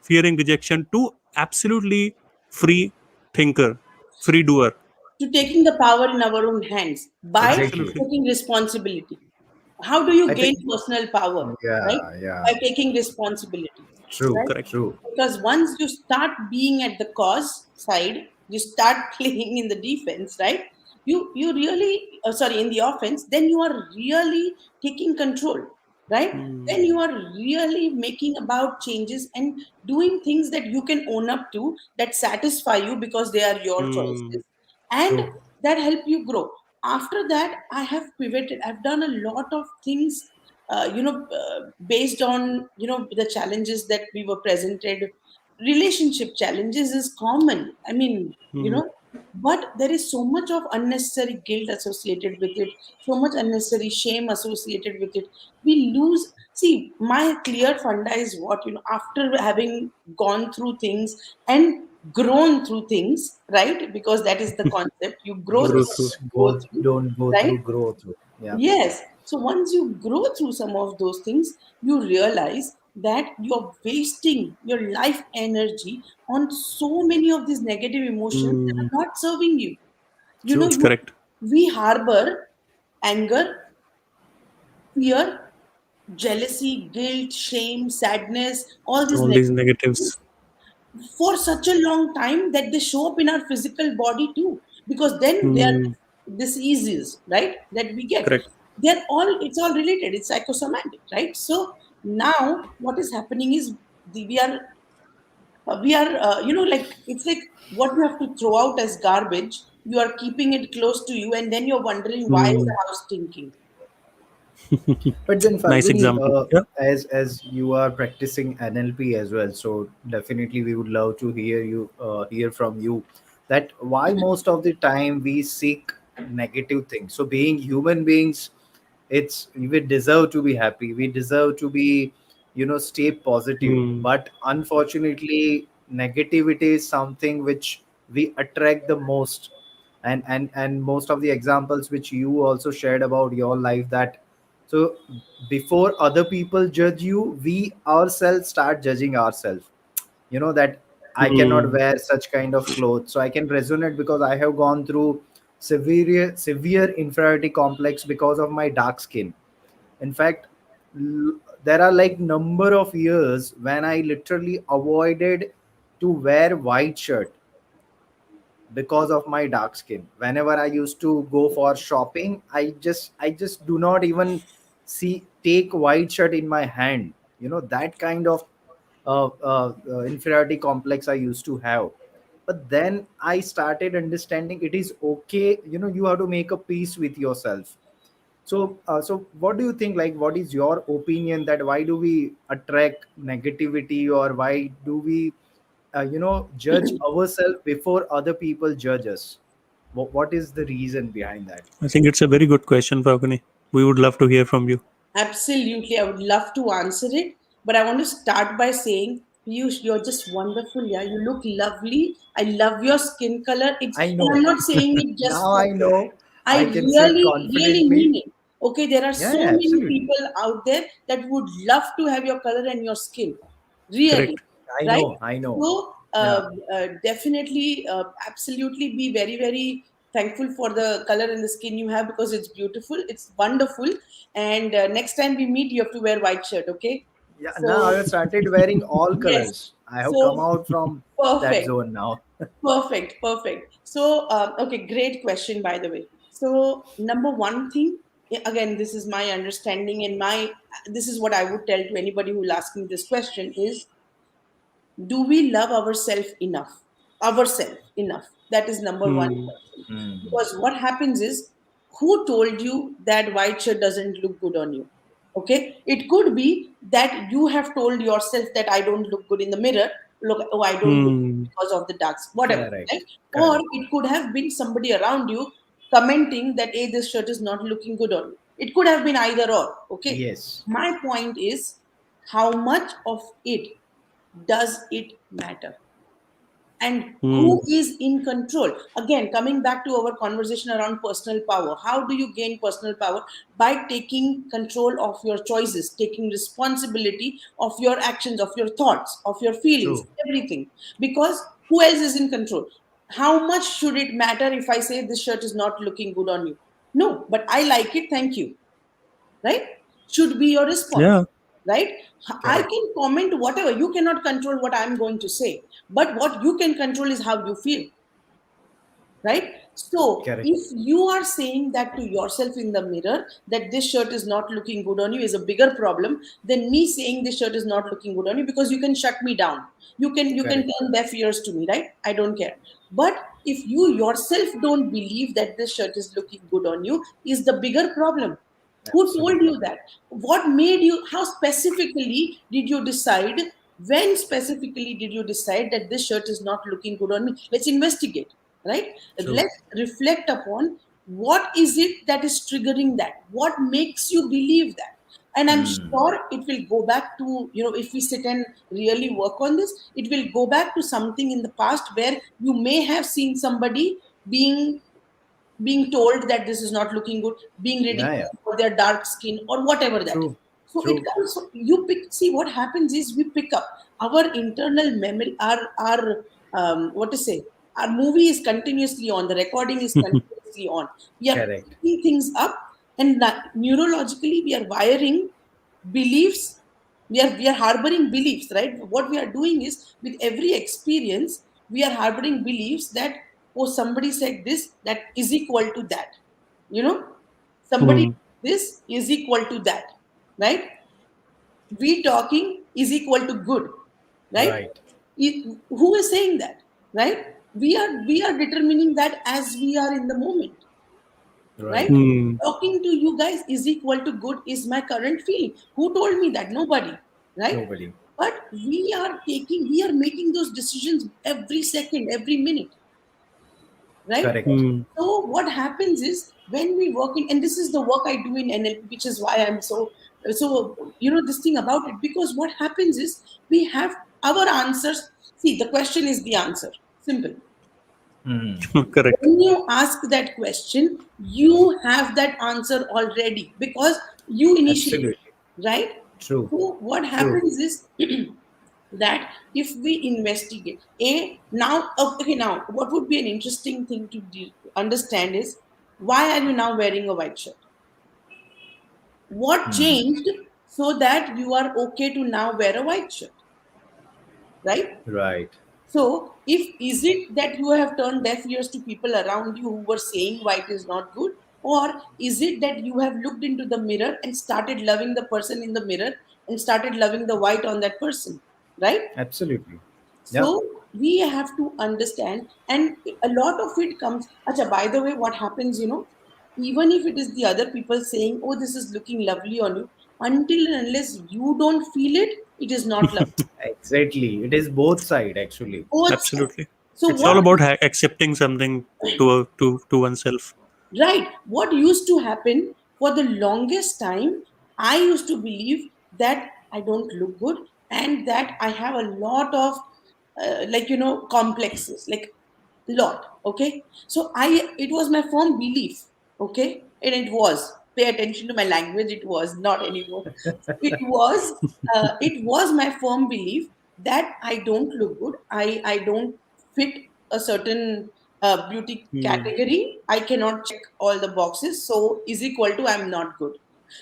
fearing rejection to absolutely free thinker, free doer. To taking the power in our own hands by Exactly. Absolutely. taking responsibility. How do you I gain think, personal power? Right? yeah, yeah. By taking responsibility. True, Right? Correct. true. Because once you start being at the cause side, you start playing in the defense, right? You really sorry, in the offense, then you are really taking control, right? Hmm. Then you are really making about changes and doing things that you can own up to, that satisfy you because they are your Hmm. choices, and True. that help you grow. After that, I have pivoted. I've done a lot of things, based on the challenges that we were presented. Relationship challenges is common, I mean, Hmm. but there is so much of unnecessary guilt associated with it, so much unnecessary shame associated with it. We lose. See, my clear funda is what, after having gone through things and grown through things, right? Because that is the concept. You grow Grow through what through. Yes, you go go, through, don't go right? through, grow through. Yeah. Yes. So once you grow through some of those things, you realize that you're wasting your life energy on so many of these negative emotions that Hmm. are not serving you. True. Correct. We harbor anger, fear, jealousy, guilt, shame, sadness, all these All these negative negatives. emotions for such a long time that they show up in our physical body too, because then they are Hmm. diseases, right, that we get. Correct. They're all, it's all related, it's psychosomatic, right? So now what is happening is we are like, it's like what you have to throw out as garbage, you are keeping it close to you, and then you're wondering why is Hmm. the house stinking. But then Nice Falguni, example. Yeah. as you are practicing NLP as well, so definitely we would love to hear from you that why most of the time we seek negative things. So being human beings, it's we deserve to be happy. We deserve to be, stay positive. Hmm. But unfortunately, negativity is something which we attract the most. And most of the examples which you also shared about your life, that so before other people judge you, we ourselves start judging ourselves. That I cannot Hmm. wear such kind of clothes. So I can resonate because I have gone through severe inferiority complex because of my dark skin. In fact, there are like number of years when I literally avoided to wear white shirt because of my dark skin. Whenever I used to go for shopping, I just do not even see take white shirt in my hand. That kind of inferiority complex I used to have. But then I started understanding it is okay. You have to make a peace with yourself. So what do you think? Like, what is your opinion that why do we attract negativity, or why do we, judge ourselves before other people judge us? What is the reason behind that? I think it's a very good question, Falguni. We would love to hear from you. Absolutely, I would love to answer it, but I want to start by saying, Piyush, you're just wonderful. Yeah, you look lovely. I love your skin color. I And I'm know. not saying it just Now for I know. I I can say really, really confidently. mean it. Okay, there are Yeah, so yeah, many absolutely. people out there that would love to have your color and your skin. Really, Correct. I right? know. I know. So, Yeah. definitely, absolutely be very, very thankful for the color and the skin you have, because it's beautiful, it's wonderful. And next time we meet, you have to wear white shirt, okay? Yeah. Now I So, have started wearing all yes. colors. I have come So, out from that perfect. zone now. Perfect, perfect. So, okay, great question, by the way. So, number one thing, again, this is my understanding, and this is what I would tell to anybody who will ask me this question is, do we love ourselves enough? Ourselves enough. That is number one Hmm. question. Hmm. Because what happens is, who told you that white shirt doesn't look good on you? Okay, it could be that you have told yourself that I don't look good in the mirror. Look, oh, I don't look good Hmm. because of the darks, whatever, right? Correct. Or Correct. it could have been somebody around you commenting that, hey, this shirt is not looking good on you. It could have been either or. Okay, Yes. my point is, how much of it does it matter? And Hmm. who is in control? Again, coming back to our conversation around personal power, how do you gain personal power? By taking control of your choices, taking responsibility of your actions, of your thoughts, of your feelings, True. everything. Because who else is in control? How much should it matter if I say this shirt is not looking good on you? No, but I like it, thank you. Right? Should be your response. Yeah. Right? I Correct. can comment whatever. You cannot control what I'm going to say. But what you can control is how you feel. Right? So Correct. if you are saying that to yourself in the mirror, that this shirt is not looking good on you, is a bigger problem than me saying this shirt is not looking good on you, because you can shut me down. You can Correct. turn deaf ears to me, right? I don't care. But if you yourself don't believe that this shirt is looking good on you, is the bigger problem. Who told Absolutely. you that? What made you, how specifically did you decide? When specifically did you decide that this shirt is not looking good on me? Let's investigate, right? True. Let's reflect upon what is it that is triggering that? What makes you believe that? And I'm Hmm. sure it will go back to, if we sit and really work on this, it will go back to something in the past where you may have seen somebody being told that this is not looking good, being Yeah, yeah. ridiculed for their dark skin or whatever that is. True. So it True. comes. So you pick. See what happens is we pick up our internal memory. Our what to say? Our movie is continuously on. The recording is continuously on. We are Correct. picking things up, and neurologically we are wiring beliefs. We are harboring beliefs, right? What we are doing is, with every experience we are harboring beliefs that, oh, somebody said this, that is equal to that, you know somebody, Hmm. this is equal to that, right? We talking is equal to good, right? Right. Who is saying that, right? We are determining that as we are in the moment, right? Right. Hmm. Talking to you guys is equal to good is my current feeling. Who told me that? Nobody, right? Nobody. But we are making those decisions every second, every minute, right? Correct. Hmm. So what happens is, when we work in, and this is the work I do in NLP, which is why I'm so this thing about it, because what happens is, we have our answers. See, the question is the answer. Simple. Hmm. Correct. When you ask that question, you have that answer already, because you initiate, Absolutely. right? True. So what True. happens is that if we investigate, now what would be an interesting thing to understand is, why are you now wearing a white shirt? What Hmm. changed so that you are okay to now wear a white shirt, right? Right. So, if is it that you have turned deaf ears to people around you who were saying white is not good, or is it that you have looked into the mirror and started loving the person in the mirror and started loving the white on that person, right? Absolutely. Yeah. So we have to understand, and a lot of it comes. Acha, by the way, what happens, even if it is the other people saying, "Oh, this is looking lovely on you," until and unless you don't feel it, it is not lovely. Exactly. It is both side actually. Both sides. Absolutely. So It's all what? about accepting something to oneself. Right. What used to happen for the longest time, I used to believe that I don't look good and that I have a lot of, complexes, like lot. Okay. So it was my firm belief. Okay. And it was, pay attention to my language, it was not anymore. It was my firm belief that I don't look good. I don't fit a certain beauty Hmm. category. I cannot check all the boxes. So is equal to I'm not good.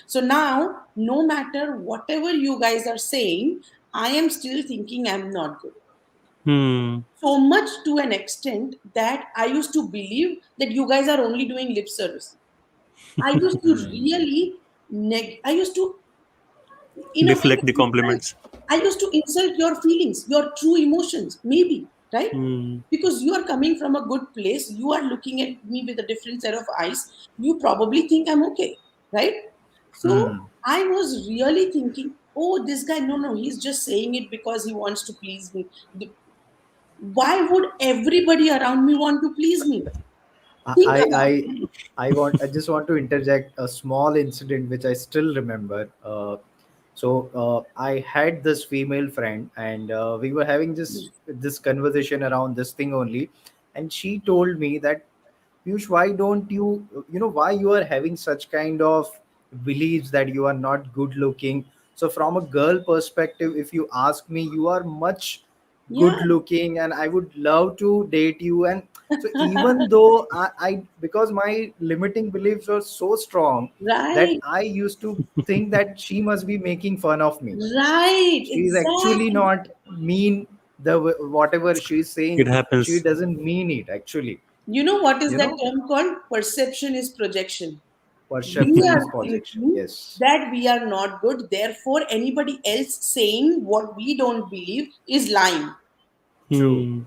So now, no matter whatever you guys are saying, I am still thinking I'm not good. Hmm. So much to an extent that I used to believe that you guys are only doing lip service. I used to Hmm. really I used to, in a way, Deflect the compliments. I used to insult your feelings, your true emotions, maybe, right? Hmm. Because you are coming from a good place, you are looking at me with a different set of eyes, you probably think I'm okay, right? So Hmm. I was really thinking, oh, this guy, no, no, he's just saying it because he wants to please me. Why would everybody around me want to please me? I Think I about it. I I just want to interject a small incident which I still remember. So I had this female friend, and we were having this conversation around this thing only, and she told me that, Piyush, why don't you, why you are having such kind of beliefs that you are not good looking? So from a girl perspective, if you ask me, you are much Yeah. good looking, and I would love to date you. And so even though I because my limiting beliefs are so strong that Right. I used to think that she must be making fun of me. Right. She's actually Exactly. not mean whatever she's It saying. She happens. doesn't mean it actually. You know what is You that know, term called? Perception is projection. We perception is are projection. thinking Yes, that we are not good, therefore, anybody else saying what we don't believe is lying. true. Hmm.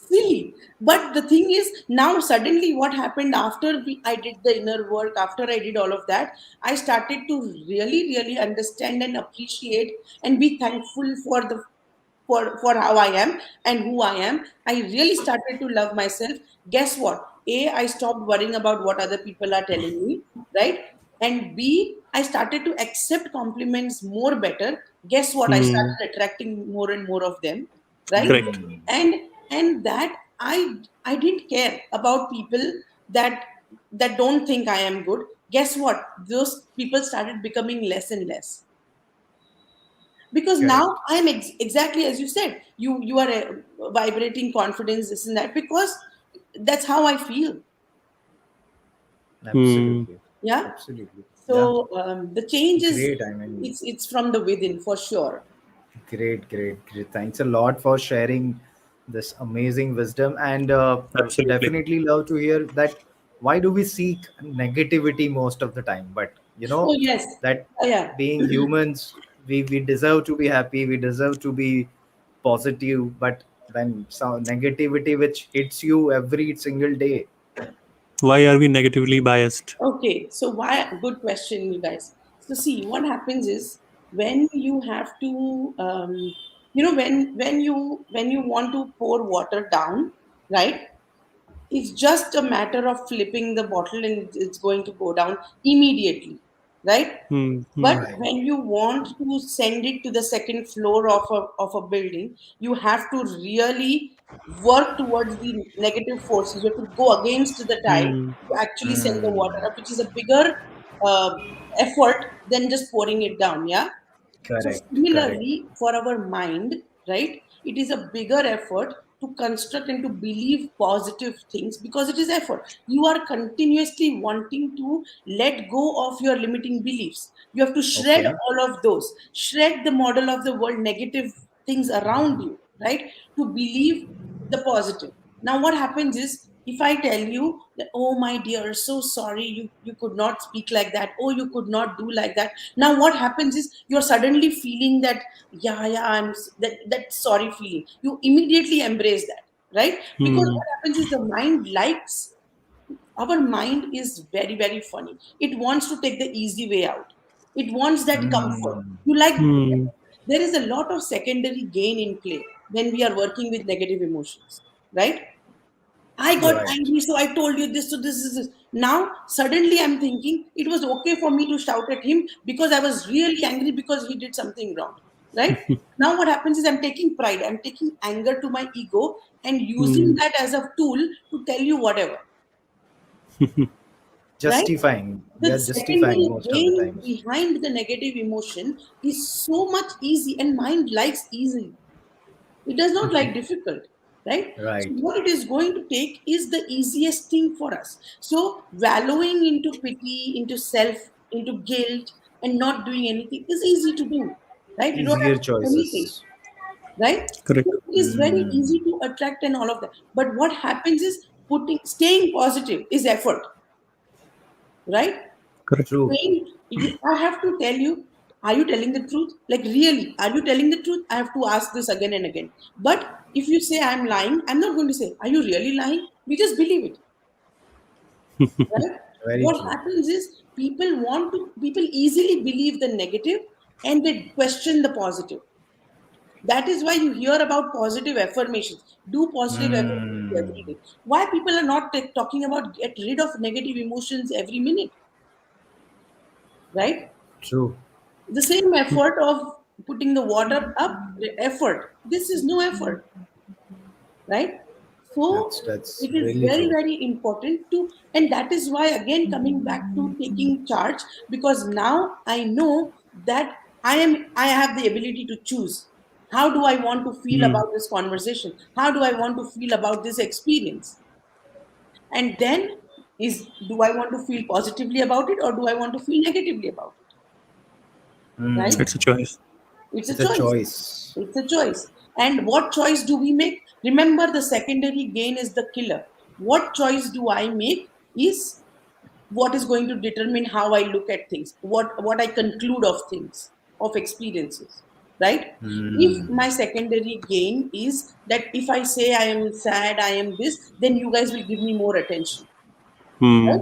Silly. But the thing is, now suddenly what happened after I did the inner work, after I did all of that, I started to really, really understand and appreciate and be thankful for for how I am and who I am. I really started to love myself. Guess what? A, I stopped worrying about what other people are telling me, right? And B, I started to accept compliments more better. Guess what? I Hmm. started attracting more and more of them, right? Correct. Hmm. And that I didn't care about people that don't think I am good. Guess what? Those people started becoming less and less, because now Correct. I'm exactly as you said, you are a vibrating confidence, this and that, because that's how I feel. Hmm. Absolutely. Yeah. Absolutely. Yeah. So the change is, Great. I mean, it's from the within for sure. great, great, great. Thanks a lot for sharing this amazing wisdom. And I would Absolutely. definitely love to hear that why do we seek negativity most of the time? But Oh yes. that Yeah. being humans, we deserve to be happy, we deserve to be positive. But when some negativity which hits you every single day. Why are we negatively biased? Okay, so why? Good question, you guys. So see, what happens is when you have to, when you want to pour water down, right? It's just a matter of flipping the bottle and it's going to go down immediately, right? Hmm. But Hmm. Right. when you want to send it to the second floor of a building, you have to really work towards the negative forces. You have to go against the tide Hmm. to actually send the water Hmm. up, which is a bigger uh, effort than just pouring it down. Yeah. So, Correct. Correct. similarly, for our mind, right, it is a bigger effort to construct and to believe positive things because it is effort. You are continuously wanting to let go of your limiting beliefs. You have to shred Okay. all of those, shred the model of the world, negative things around you, right, to believe the positive. Now, what happens is if I tell you that, oh my dear, so sorry, you could not speak like that, oh, you could not do like that. Now, what happens is you're suddenly feeling that, yeah, that sorry feeling. You immediately embrace that, right? Because Hmm. what happens is the mind likes, our mind is very, very funny. It wants to take the easy way out. It wants that comfort. Hmm. You like, Hmm. there is a lot of secondary gain in play when we are working with negative emotions, right? I got Right. angry, so I told you this, so this is this. Now, suddenly I'm thinking it was okay for me to shout at him because I was really angry because he did something wrong. Right? Now, what happens is I'm taking pride, I'm taking anger to my ego and using Hmm. that as a tool to tell you whatever. Right? Justifying. We The are justifying secondary most of the gain times. behind the negative emotion is so much easy, and mind likes easy. It does not like difficult, right? So Right. what it is going to take is the easiest thing for us. So wallowing into pity, into self, into guilt, and not doing anything is easy to do, right? You don't Easier have to do anything, choices. right? Correct. So it is very Hmm. easy to attract and all of that. But what happens is staying positive is effort, right? Correct. True. I have to tell you, are you telling the truth? Like, really, are you telling the truth? I have to ask this again and again. But if you say I'm lying, I'm not going to say, are you really lying? We just believe it, right? Very What true. happens is people easily believe the negative and they question the positive. That is why you hear about positive affirmations. Do positive affirmations Hmm. every day. Why people are not talking about get rid of negative emotions every minute, right? True. The same effort of putting the water up, the effort. This is no effort, right? So That's it is really very, true. very important to, and that is why again coming back to taking charge, because now I know that I have the ability to choose. How do I want to feel Hmm. about this conversation? How do I want to feel about this experience? And then is, do I want to feel positively about it or do I want to feel negatively about it? Right? Hmm. It's a choice. It's a It's a choice. choice. It's a choice. And what choice do we make? Remember, the secondary gain is the killer. What choice do I make is what is going to determine how I look at things, what I conclude of things, of experiences. Right? If Hmm. my secondary gain is that if I say I am sad, I am this, then you guys will give me more attention. Hmm. Right?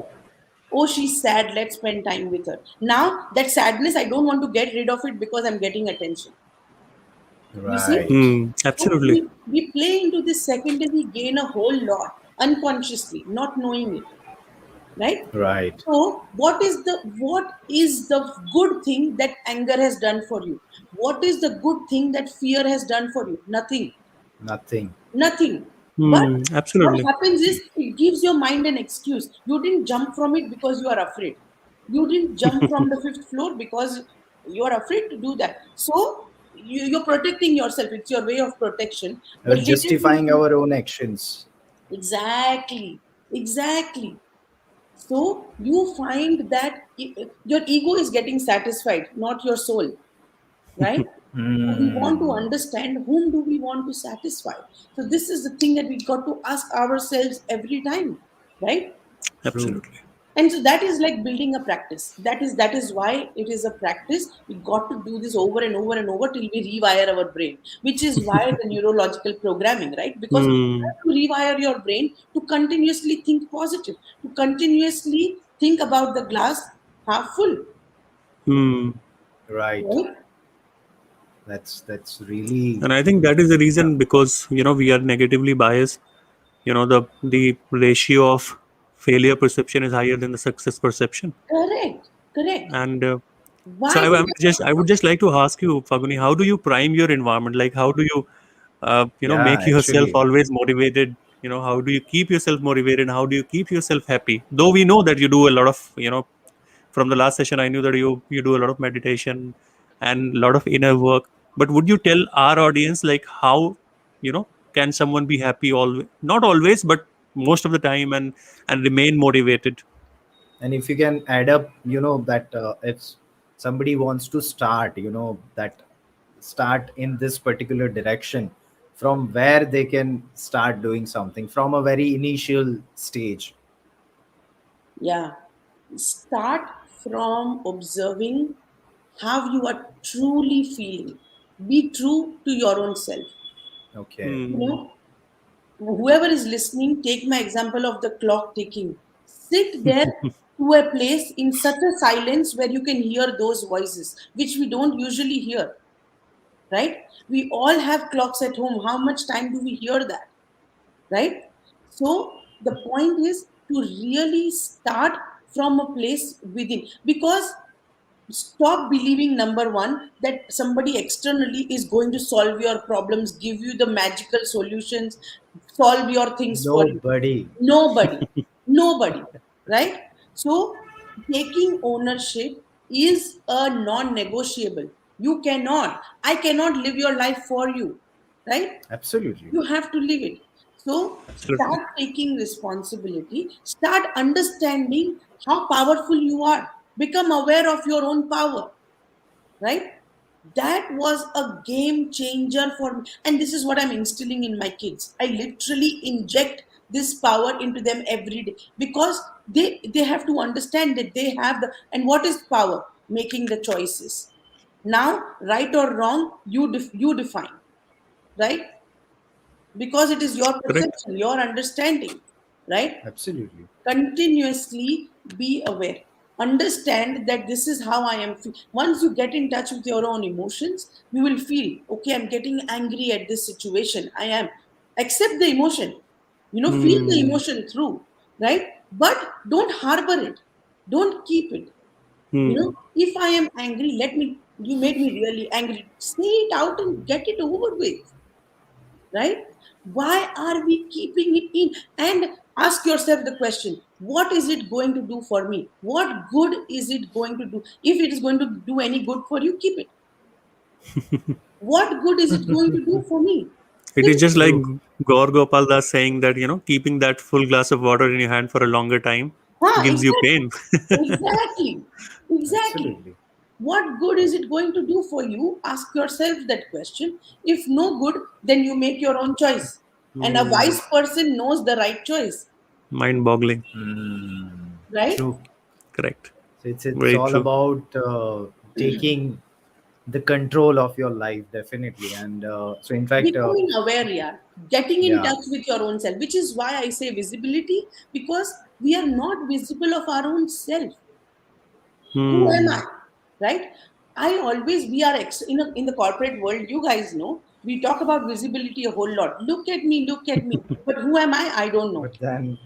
Oh, she's sad, let's spend time with her. Now, that sadness, I don't want to get rid of it because I'm getting attention. You see? Right. Hmm. So Absolutely. we play into this secondary gain a whole lot unconsciously, not knowing it, right? Right. So what is the good thing that anger has done for you? What is the good thing that fear has done for you? Nothing. Nothing. Nothing. But Hmm. what Absolutely. happens is it gives your mind an excuse. You didn't jump from it because you are afraid. You didn't jump from the fifth floor because you are afraid to do that. So you're protecting yourself. It's your way of protection. But little Justifying thing, our own actions. exactly, exactly. So you find that your ego is getting satisfied, not your soul, right? So we want to Hmm. understand whom do we want to satisfy. So this is the thing that we got to ask ourselves every time, right? True. Absolutely. And so that is like building a practice. That is why it is a practice. We got to do this over and over and over till we rewire our brain, which is why the neurological programming, right? Because you Hmm. have to rewire your brain to continuously think positive, to continuously think about the glass half full, Hmm. Right. right? That's really And I think that is the yeah. reason, because we are negatively biased. The ratio of failure perception is higher than the success perception. Correct, correct. And so Why? I would just like to ask you, Faguni, how do you prime your environment? Like, how do you Yeah, make yourself actually. always motivated? How do you keep yourself motivated? How do you keep yourself happy? Though we know that you do a lot of, from the last session, I knew that you do a lot of meditation and a lot of inner work. But would you tell our audience, like, how can someone be happy always? Not always, but most of the time, and remain motivated. And if you can add up, that if somebody wants to start, that start in this particular direction, from where they can start doing something from a very initial stage. Yeah. Start from observing how you are truly feeling. Be true to your own self. Okay. You Hmm. know, whoever is listening, take my example of the clock ticking. Sit there to a place in such a silence where you can hear those voices, which we don't usually hear, right? We all have clocks at home. How much time do we hear that, right? So the point is to really start from a place within, because stop believing, number one, that somebody externally is going to solve your problems, give you the magical solutions, solve your things for you. Nobody. Nobody. Nobody. Right? So taking ownership is a non-negotiable. You cannot, I cannot live your life for you, right? Absolutely. You have to live it. So Absolutely. start taking responsibility, start understanding how powerful you are, become aware of your own power, right? That was a game changer for me, and this is what I'm instilling in my kids. I literally inject this power into them every day, because they have to understand that they have the, and what is power? Making the choices. Now, right or wrong, you define, right? Because it is your Correct. perception, your understanding, right? Absolutely. Continuously be aware. Understand that this is how I am. Once you get in touch with your own emotions, you will feel, okay, I'm getting angry at this situation. I am. Accept the emotion. Feel the Hmm. emotion through, right? But don't harbor it. Don't keep it. Hmm. If I am angry, let me You made me really angry. Say it out and get it over with, right? Why are we keeping it in? And ask yourself the question, what is it going to do for me? What good is it going to do? If it is going to do any good for you, keep it. What good is it going to do for me? It is Think. just like True. Gaur Gopal Das saying that, keeping that full glass of water in your hand for a longer time gives you Exactly. pain. Exactly. Exactly. Absolutely. What good is it going to do for you? Ask yourself that question. If no good, then you make your own choice. And a Hmm. wise person knows the right choice, Mind boggling. Hmm. right? True. Correct. So it's Very all true. about taking the control of your life, definitely. And so, in fact, Becoming aware, yeah. Getting in yeah, touch with your own self, which is why I say visibility, because we are not visible of our own self. Who am Hmm. I? Right? I always, we are, in the corporate world, you guys know, we talk about visibility a whole lot. Look at me, look at me. But who am I? I don't know. but then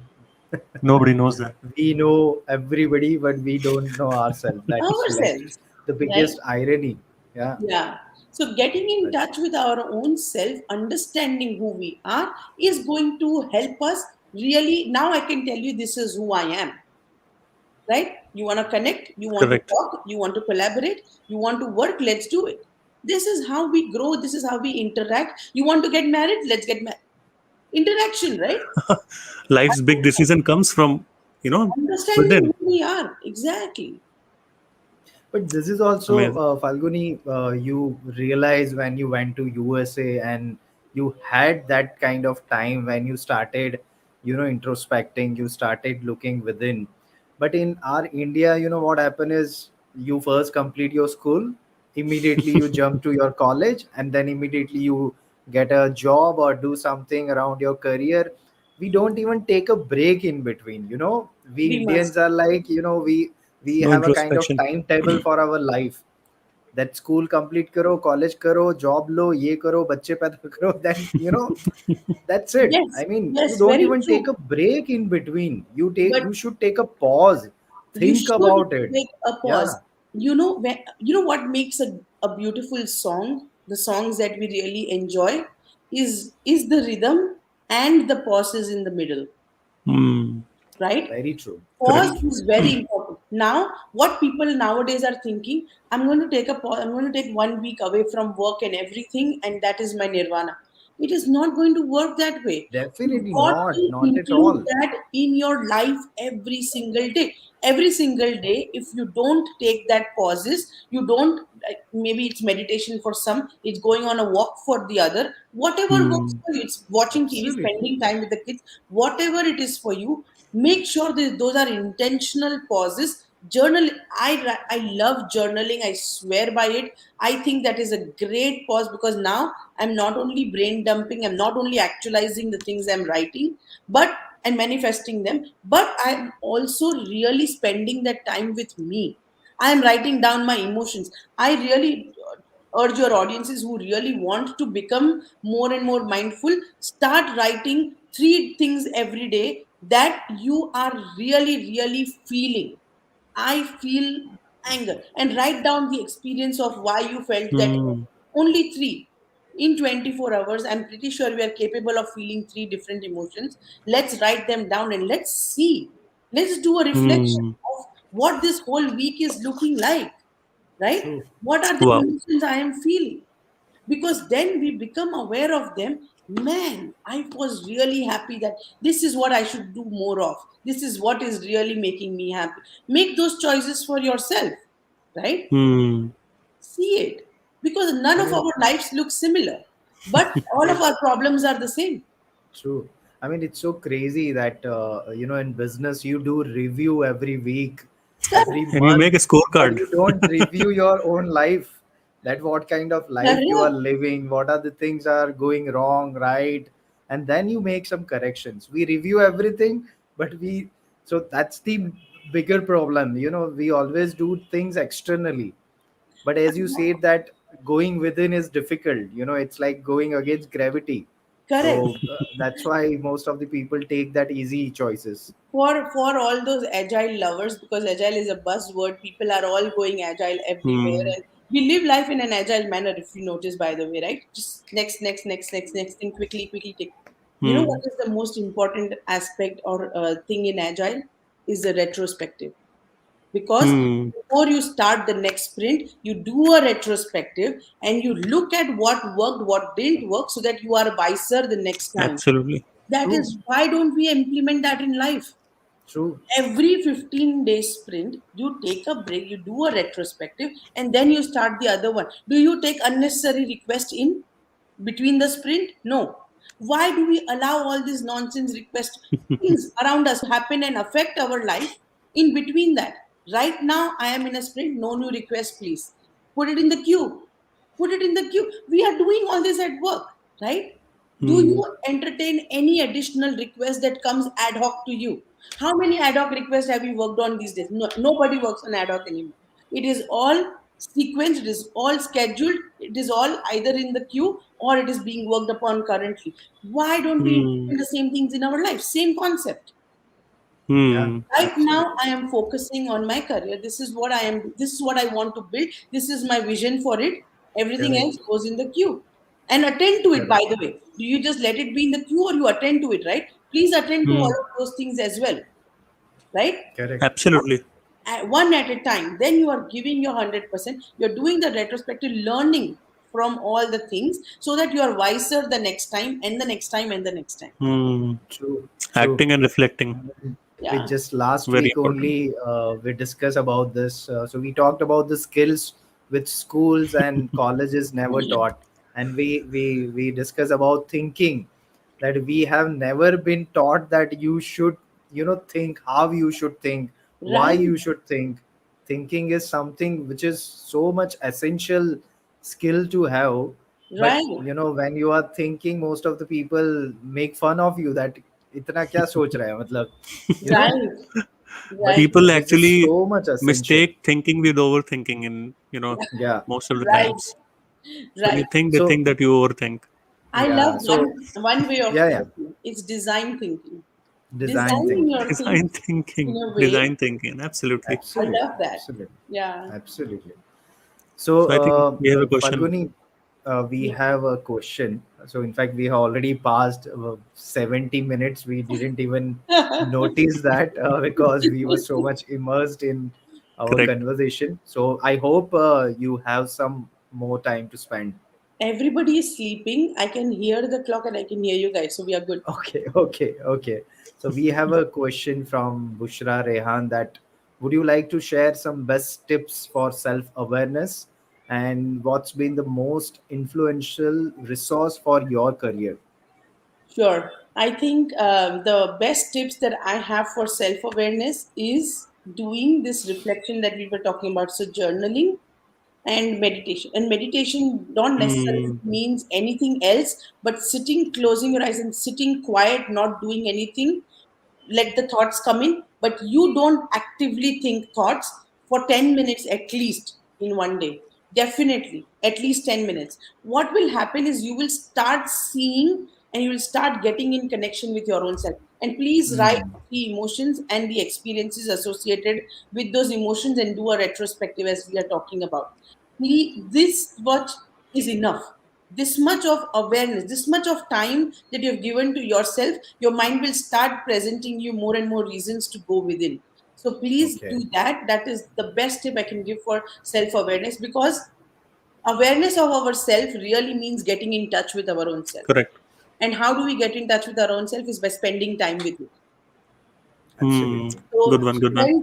Nobody knows that. we know everybody, but we don't know ourselves. That's like Ourselves, the right? biggest irony. Yeah. Yeah. So getting in But touch with our own self, understanding who we are, is going to help us really. Now I can tell you this is who I am, right? You want to connect, you want to Correct. talk, you want to collaborate, you want to work, let's do it. This is how we grow, this is how we interact. You want to get married, let's get married. Interaction, right? Life's big decision comes from, Understanding within. who we are, exactly. this is also Amazing. Falguni. You realize when you went to USA and you had that kind of time when you started, introspecting. You started looking within. But in our India, what happened is you first complete your school, immediately you jump to your college, and then immediately you get a job or do something around your career. We don't even take a break in between. We We must. Indians are like, we No have a kind of introspection. timetable for our life, that school complete karo, college karo, job lo, ye karo, bacche paida karo, then that's it. Yes, I mean, you yes, don't very even take true. a break in between. But You should take a pause, you think should about it. take a pause. Yeah. You know what makes a beautiful song, the songs that we really enjoy, is the rhythm and the pauses in the middle, Hmm. right? Very true. Pause Correct. Very true. is very important. Now, what people nowadays are thinking, I'm going to take a pause, I'm going to take 1 week away from work and everything, and that is my nirvana. It is not going to work that way. You Definitely got not. to Not at include all. that in your life every single day. Every single day, if you don't take that pauses, you don't, maybe it's meditation for some, it's going on a walk for the other, whatever works Hmm. for you, it's watching TV, Absolutely. spending time with the kids, whatever it is for you, make sure that those are intentional pauses. Journal. I love journaling, I swear by it. I think that is a great pause, because now I'm not only brain dumping, I'm not only actualizing the things I'm writing, but and manifesting them, but I'm also really spending that time with me. I am writing down my emotions. I really urge your audiences who really want to become more and more mindful, start writing 3 things every day that you are really, really feeling. I feel anger, and write down the experience of why you felt that. Hmm. Only 3 in 24 hours. I'm pretty sure we are capable of feeling 3 different emotions. Let's write them down and let's see. Let's do a reflection Hmm. of what this whole week is looking like, right? True. What are the Wow. emotions I am feeling? Because then we become aware of them. Man, I was really happy that this is what I should do more of. This is what is really making me happy. Make those choices for yourself, right? Hmm. See it, because none I of mean, our lives look similar, but all of it's our problems are the same. true. I mean, it's so crazy that in business you do review every week, every And you make month, a but scorecard. you don't review your own life. That what kind of life you are Correct. living, what are the things are going wrong, right? And then you make some corrections. We review everything, but so that's the bigger problem. We always do things externally, but as you said that going within is difficult. It's like going against gravity. Correct. So that's why most of the people take that easy choices. For all those agile lovers, because agile is a buzzword, people are all going agile everywhere, Hmm. and We live life in an agile manner, if you notice, by the way, right? Just next thing, quickly take. You know what Hmm. is the most important aspect or thing in agile is the retrospective. Because Hmm. before you start the next sprint, you do a retrospective and you look at what worked, what didn't work, so that you are wiser the next time. Absolutely. That True, is why don't we implement that in life? true. Every 15-day sprint, you take a break, you do a retrospective, and then you start the other one. Do you take unnecessary requests in between the sprint? No. Why do we allow all these nonsense request things around us to happen and affect our life in between that? Right now, I am in a sprint, no new request, please. Put it in the queue. Put it in the queue. We are doing all this at work, right? Do Hmm. you entertain any additional request that comes ad hoc to you? How many ad hoc requests have you worked on these days? No, nobody works on ad hoc anymore. It is all sequenced, it is all scheduled, it is all either in the queue or it is being worked upon currently. Why don't we Hmm. do the same things in our life? Same concept. Yeah, Hmm. Right now, absolutely. I am focusing on my career. This is what I am, this is what I want to build. This is my vision for it. Everything else Correct, goes in the queue. And attend to it, by correct, the way. Do you just let it be in the queue or you attend to it, right? Please attend to all Hmm. of those things as well, right? correct. Absolutely. One at a time. Then you are giving your 100%. You're doing the retrospective learning from all the things so that you are wiser the next time and the next time and the next time. Hmm. True, true. Acting and reflecting. We Yeah. just last Very week important. only we discussed about this. So we talked about the skills which schools and colleges never taught, and we discuss about thinking, that we have never been taught that you should, think how you should think, why Right. you should think. Thinking is something which is so much essential skill to have. But Right. when you are thinking, most of the people make fun of you that इतना क्या सोच रहा है मतलब, you know Right. but Right. People this is actually so much essential. mistake thinking with overthinking in, Yeah, most of the Right. times. When you Right. think, they so think that you overthink. I love yeah, so one way of yeah, yeah, thinking. It's design thinking. design Designing thinking. your things Design in thinking. a way. Design thinking. Absolutely. I Absolutely, love that. absolutely, Yeah. absolutely. So So I think we have a question. Falguni, we Yeah. have a question. So in fact, we have already passed 70 minutes. We didn't even notice that because we were so much immersed in our Correct. conversation. So I hope you have some more time to spend. Everybody is sleeping. I can hear the clock and I can hear you guys. So we are good. Okay, okay, okay. So we have a question from Bushra Rehan, that would you like to share some best tips for self-awareness, and what's been the most influential resource for your career? Sure. I think the best tips that I have for self awareness is doing this reflection that we were talking about. So, journaling and meditation. And meditation don't necessarily Hmm. means anything else, but sitting, closing your eyes and sitting quiet, not doing anything, let the thoughts come in, but you don't actively think thoughts for 10 minutes at least in one day. Definitely, at least 10 minutes. What will happen is you will start seeing and you will start getting in connection with your own self. And please write Hmm. the emotions and the experiences associated with those emotions and do a retrospective as we are talking about. Please, this what is enough. This much of awareness, this much of time that you've given to yourself, your mind will start presenting you more and more reasons to go within. So please Okay. do that. That is the best tip I can give for self awareness, because awareness of ourself really means getting in touch with our own self. Correct. And how do we get in touch with our own self is by spending time with it. Hmm. Absolutely. Good So one. Good one.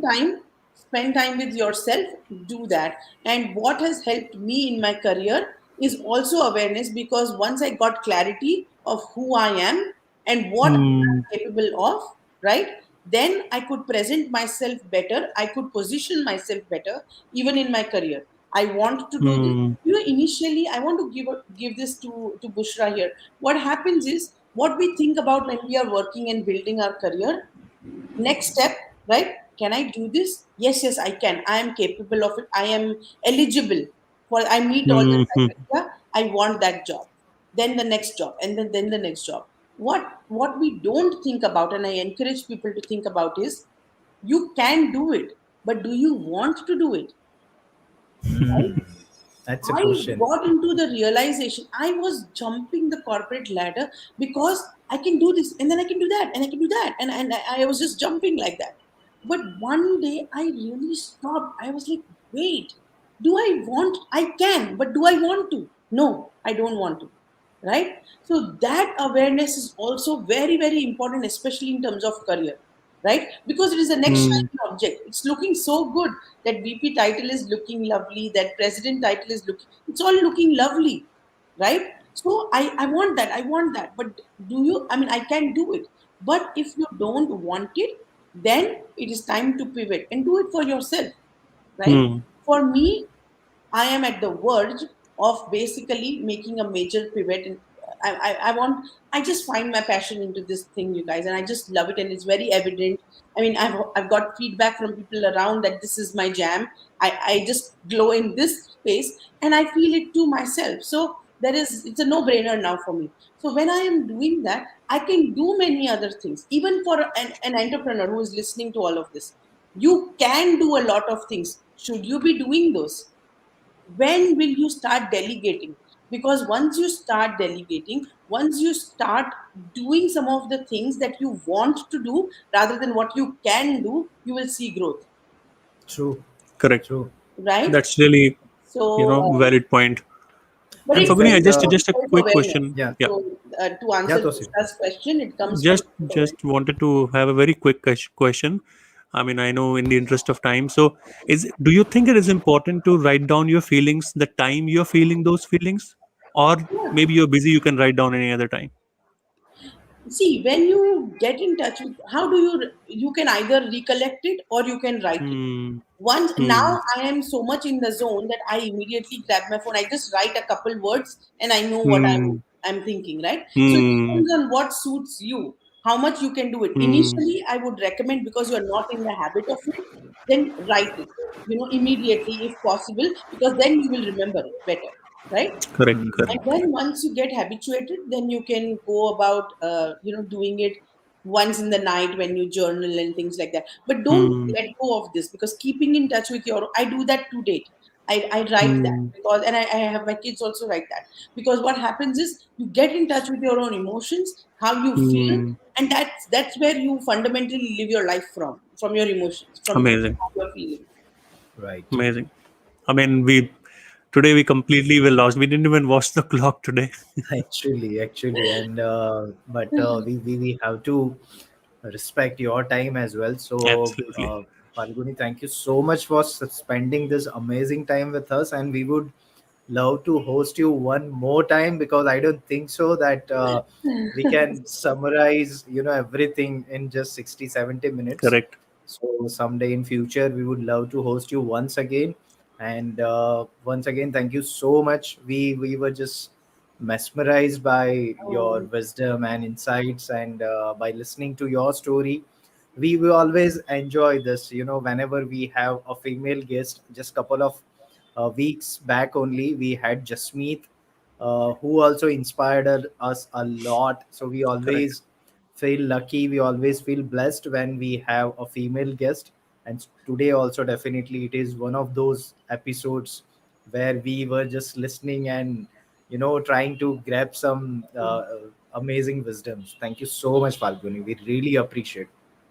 spend time with yourself, do that. And what has helped me in my career is also awareness, because once I got clarity of who I am and what Hmm. I'm capable of, right? Then I could present myself better. I could position myself better even in my career. I want to do this. Hmm. Initially, I want to give this to Bushra here. What happens is what we think about when we are working and building our career. Next step, right? Can I do this? Yes, I can. I am capable of it. I am eligible for, I meet all the Hmm. Hmm. criteria. I want that job. Then the next job, and then the next job. What we don't think about, and I encourage people to think about, is you can do it, but do you want to do it? Hmm. That's a I question. got into the realization I was jumping the corporate ladder because I can do this and then I can do that and I can do that. And I was just jumping like that. But one day I really stopped. I was like, wait, do I want? I can, but do I want to? No, I don't want to. Right? So that awareness is also very, very important, especially in terms of career. Right? Because it is the next Hmm. shiny object. It's looking so good that VP title is looking lovely, that president title is looking, it's all looking lovely, right? So I want that, I want that. But do you, I mean, I can do it. But if you don't want it, then it is time to pivot and do it for yourself, right? Hmm. For me, I am at the verge of basically making a major pivot. And I want, I just find my passion into this thing, you guys, and I just love it, and it's very evident. I mean, I've got feedback from people around that this is my jam. I just glow in this space, and I feel it too myself. So it's a no-brainer now for me. So when I am doing that, I can do many other things. Even for an entrepreneur who is listening to all of this, you can do a lot of things. Should you be doing those? When will you start delegating? Because once you start delegating, once you start doing some of the things that you want to do rather than what you can do, you will see growth, True. Correct. True. right? That's really, So valid point. but And And it Faguni, I comes when down just to just a quick self-awareness. question. yeah, Yeah, So to yeah, answer Tosif. Tushar's question, it comes from just self-awareness. wanted to have a very quick question. I mean, I know in the interest of time. So, do you think it is important to write down your feelings the time you're feeling those feelings, or Yeah. maybe you're busy, you can write down any other time? See, when you get in touch with, how do you can either recollect it or you can write it. Hmm. Once Hmm. now I am so much in the zone that I immediately grab my phone. I just write a couple words and I know what Hmm. I'm thinking, right? So it Hmm. depends on what suits you, how much you can do it. Hmm. Initially, I would recommend, because you're not in the habit of it, then write it, immediately if possible, because then you will remember it better, right? Correct. Mm. And Correct. then once you get habituated, then you can go about doing it once in the night when you journal and things like that. But don't Hmm. let go of this, because keeping in touch with your, I do that to date. I write that Hmm. because, and I have my kids also write that, because what happens is you get in touch with your own emotions, how you feel, Hmm. and that's where you fundamentally live your life from your emotions, from Amazing. how you're feeling. Right. Amazing. I mean, we today we completely were lost. We didn't even watch the clock today. Actually, and but we have to respect your time as well. So, Absolutely. Falguni, thank you so much for spending this amazing time with us, and we would love to host you one more time, because I don't think so that we can summarize, everything in just 60, 70 minutes. Correct. So someday in future, we would love to host you once again. And once again, thank you so much. We were just mesmerized by your Oh, wisdom and insights, and by listening to your story. We will always enjoy this. Whenever we have a female guest, just couple of weeks back only, we had Jasmeet, who also inspired us a lot. So we Correct. always feel lucky, we always feel blessed when we have a female guest. And today also, definitely, it is one of those episodes where we were just listening and trying to grab some amazing wisdoms. Thank you so much, Falguni. We really appreciate.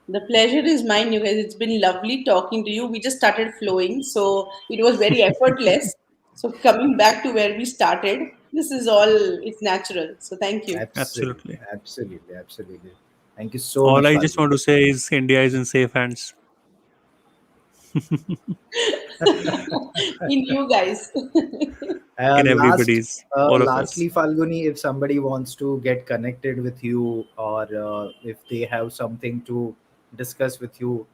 the pleasure is mine, you guys. It's been lovely talking to you. We just started flowing, so it was very effortless. So coming back to where we started, this is all, it's natural. So thank you. Absolutely, Absolutely. absolutely, absolutely. Thank you so All much, I just Falguni. want to say is India is in safe hands. In you guys. In Last, everybody's, all of us. lastly, Falguni, if somebody wants to get connected with you, or if they have something to discuss with you,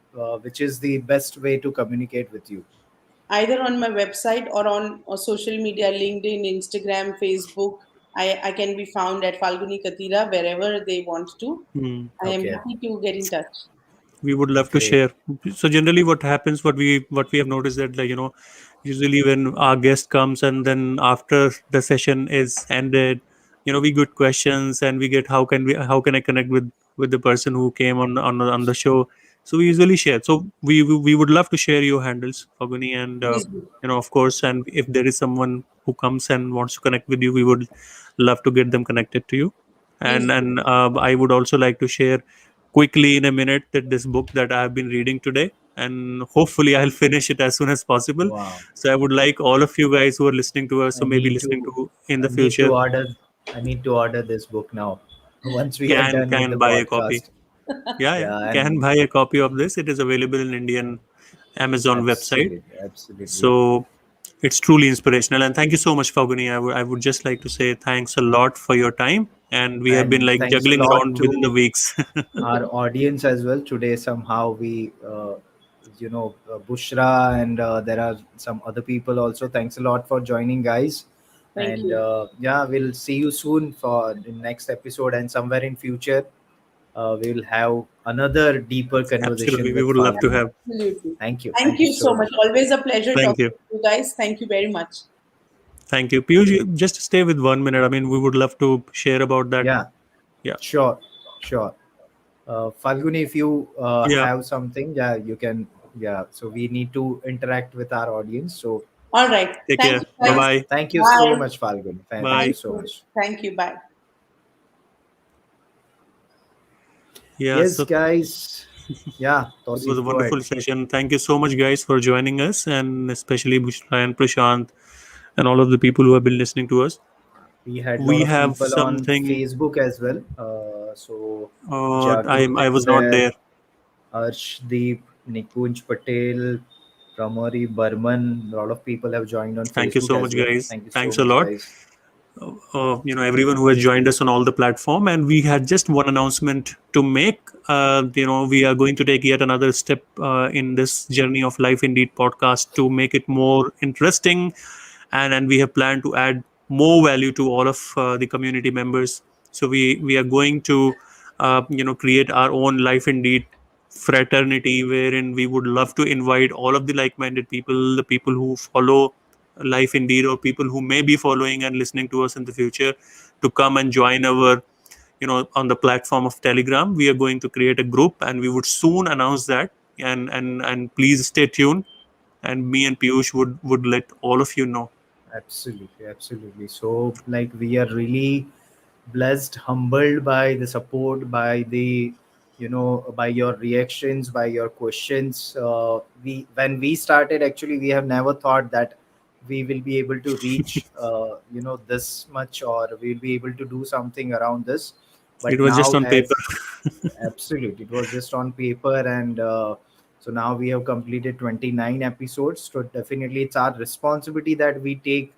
which is the best way to communicate with you? Either on my website or on social media, LinkedIn, Instagram, Facebook. I can be found at Falguni Katira wherever they want to. Hmm. I am Okay, happy to get in touch. We would love to great. share. So generally what happens, what we have noticed, that usually when our guest comes and then after the session is ended, we get questions and we get, how can I connect with the person who came on the show. So we usually share. So we would love to share your handles, Faguni, and Please do. of course, and if there is someone who comes and wants to connect with you, we would love to get them connected to you. Please do. And I would also like to share quickly in a minute that this book that I have been reading today, and hopefully I'll finish it as soon as possible. Wow. So I would like all of you guys who are listening to us, I or maybe need listening to to in I the need to future, order I need to order this book now. Once we are can done with can the buy a copy. podcast. Yeah, Yeah, can and buy a copy of this. It is available in Indian Amazon website. absolutely, absolutely. So it's truly inspirational. And thank you so much, Faguni. I would just like to say thanks a lot for your time. And we have been And like thanks a juggling lot around within the to weeks. our audience as well. Today, somehow we, Bushra, and there are some other people also. Thanks a lot for joining, guys. Thank And you. yeah, we'll see you soon for the next episode. And somewhere in future, we'll have another deeper Absolutely. conversation We with would love to Falguni. have. Absolutely. Thank you. Thank Thank you you so so much. much. Always a pleasure Thank talking you. to you guys. Thank you very much. Thank you. Piyush, just stay with 1 minute. I mean, we would love to share about that. Yeah, Yeah. sure, sure. Falguni, if you Yeah. have something, yeah, you can. Yeah, so we need to interact with our audience. So All right. Take Thank care. you, Bye guys. bye. thank you so Bye. much, Falguni. Thank you Bye. Thank so you. much. Thank you. Bye. Yeah. Yes, So guys. Yeah, it was a Tosif, go ahead. wonderful session. Thank you so much, guys, for joining us, and especially Bushra and Prashant and all of the people who have been listening to us. We had a lot We of have people on something. Facebook as well. So I Jatul I is was not there, there. Arshdeep, Nikunj Patel, Pramari Burman. A lot of people have joined on Thank you Facebook so as much, well. guys. Thank you so Thanks a much, lot. guys. Everyone who has joined us on all the platform, and we had just one announcement to make. We are going to take yet another step in this journey of Life Indeed podcast to make it more interesting, and we have planned to add more value to all of the community members. So we are going to create our own Life Indeed fraternity, wherein we would love to invite all of the like-minded people, the people who follow Life Indeed, or people who may be following and listening to us in the future, to come and join our, on the platform of Telegram. We are going to create a group, and we would soon announce that. And please stay tuned, and me and Piyush would let all of you know. Absolutely, absolutely. So, like, we are really blessed, humbled by the support, by the, by your reactions, by your questions. We when we started, actually, we have never thought that we will be able to reach, this much, or we'll be able to do something around this. It But was just now, on paper. as absolutely, it was just on paper, and so now we have completed 29 episodes. So definitely, it's our responsibility that we take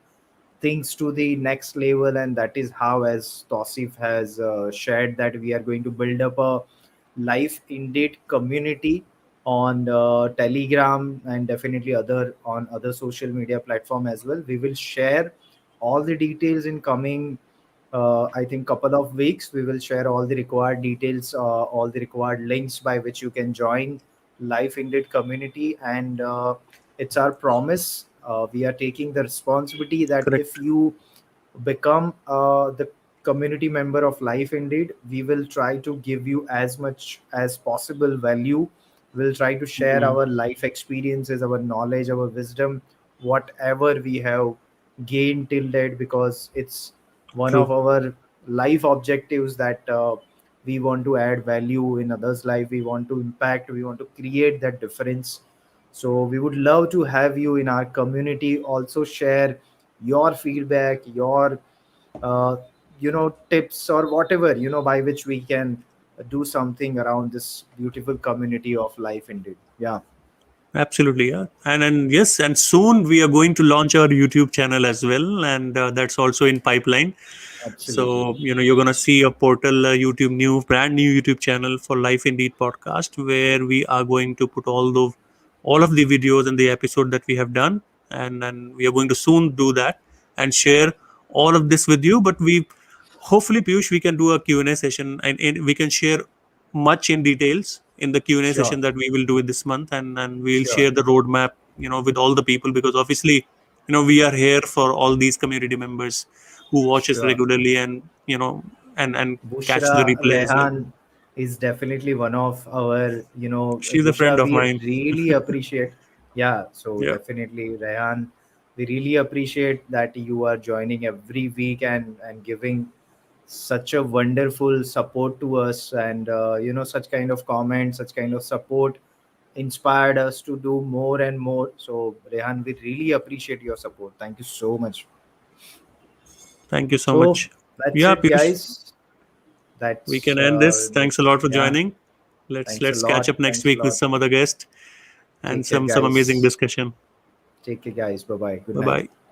things to the next level, and that is how, as Tosif has shared, that we are going to build up a life indeed community on Telegram, and definitely other on other social media platform as well. We will share all the details in coming, I think, couple of weeks. We will share all the required details, all the required links by which you can join Life Indeed community. And it's our promise. We are taking the responsibility that if Correct. you become the community member of Life Indeed, we will try to give you as much as possible value. We'll try to share Mhm. our life experiences, our knowledge, our wisdom, whatever we have gained till date, because it's one True. of our life objectives that we want to add value in others' life. We want to impact, we want to create that difference. So we would love to have you in our community. Also share your feedback, your uh, tips, or whatever, by which we can do something around this beautiful community of Life Indeed. Yeah, Absolutely, yeah. And yes, and soon we are going to launch our YouTube channel as well, and that's also in pipeline. absolutely. So you're gonna see a portal, YouTube, brand new YouTube channel for Life Indeed podcast, where we are going to put all of the videos and the episode that we have done, and we are going to soon do that and share all of this with you. But we hopefully, Piyush, we can do a Q&A session, and we can share much in details in the Q&A Sure, session that we will do it this month, and we'll sure, share the roadmap, with all the people, because obviously, we are here for all these community members who watch us sure. regularly, and and catch the Bushra replay as well. Rehan is definitely one of our, She's a friend Bushra, of we mine. really appreciate. Yeah, so Yeah. definitely Rehan. We really appreciate that you are joining every week and giving such a wonderful support to us, and such kind of comments, such kind of support inspired us to do more and more. So Rehan, we really appreciate your support. Thank you so much. Thank you so So much. that's Yeah, it, Piyush, guys. we That's can end this. Thanks a lot for yeah. joining. Let's Thanks a let's catch lot. up next Thanks a week with lot. some other guest and Take care, some amazing guys. discussion. Take care, guys. Bye bye. Good Bye night. bye.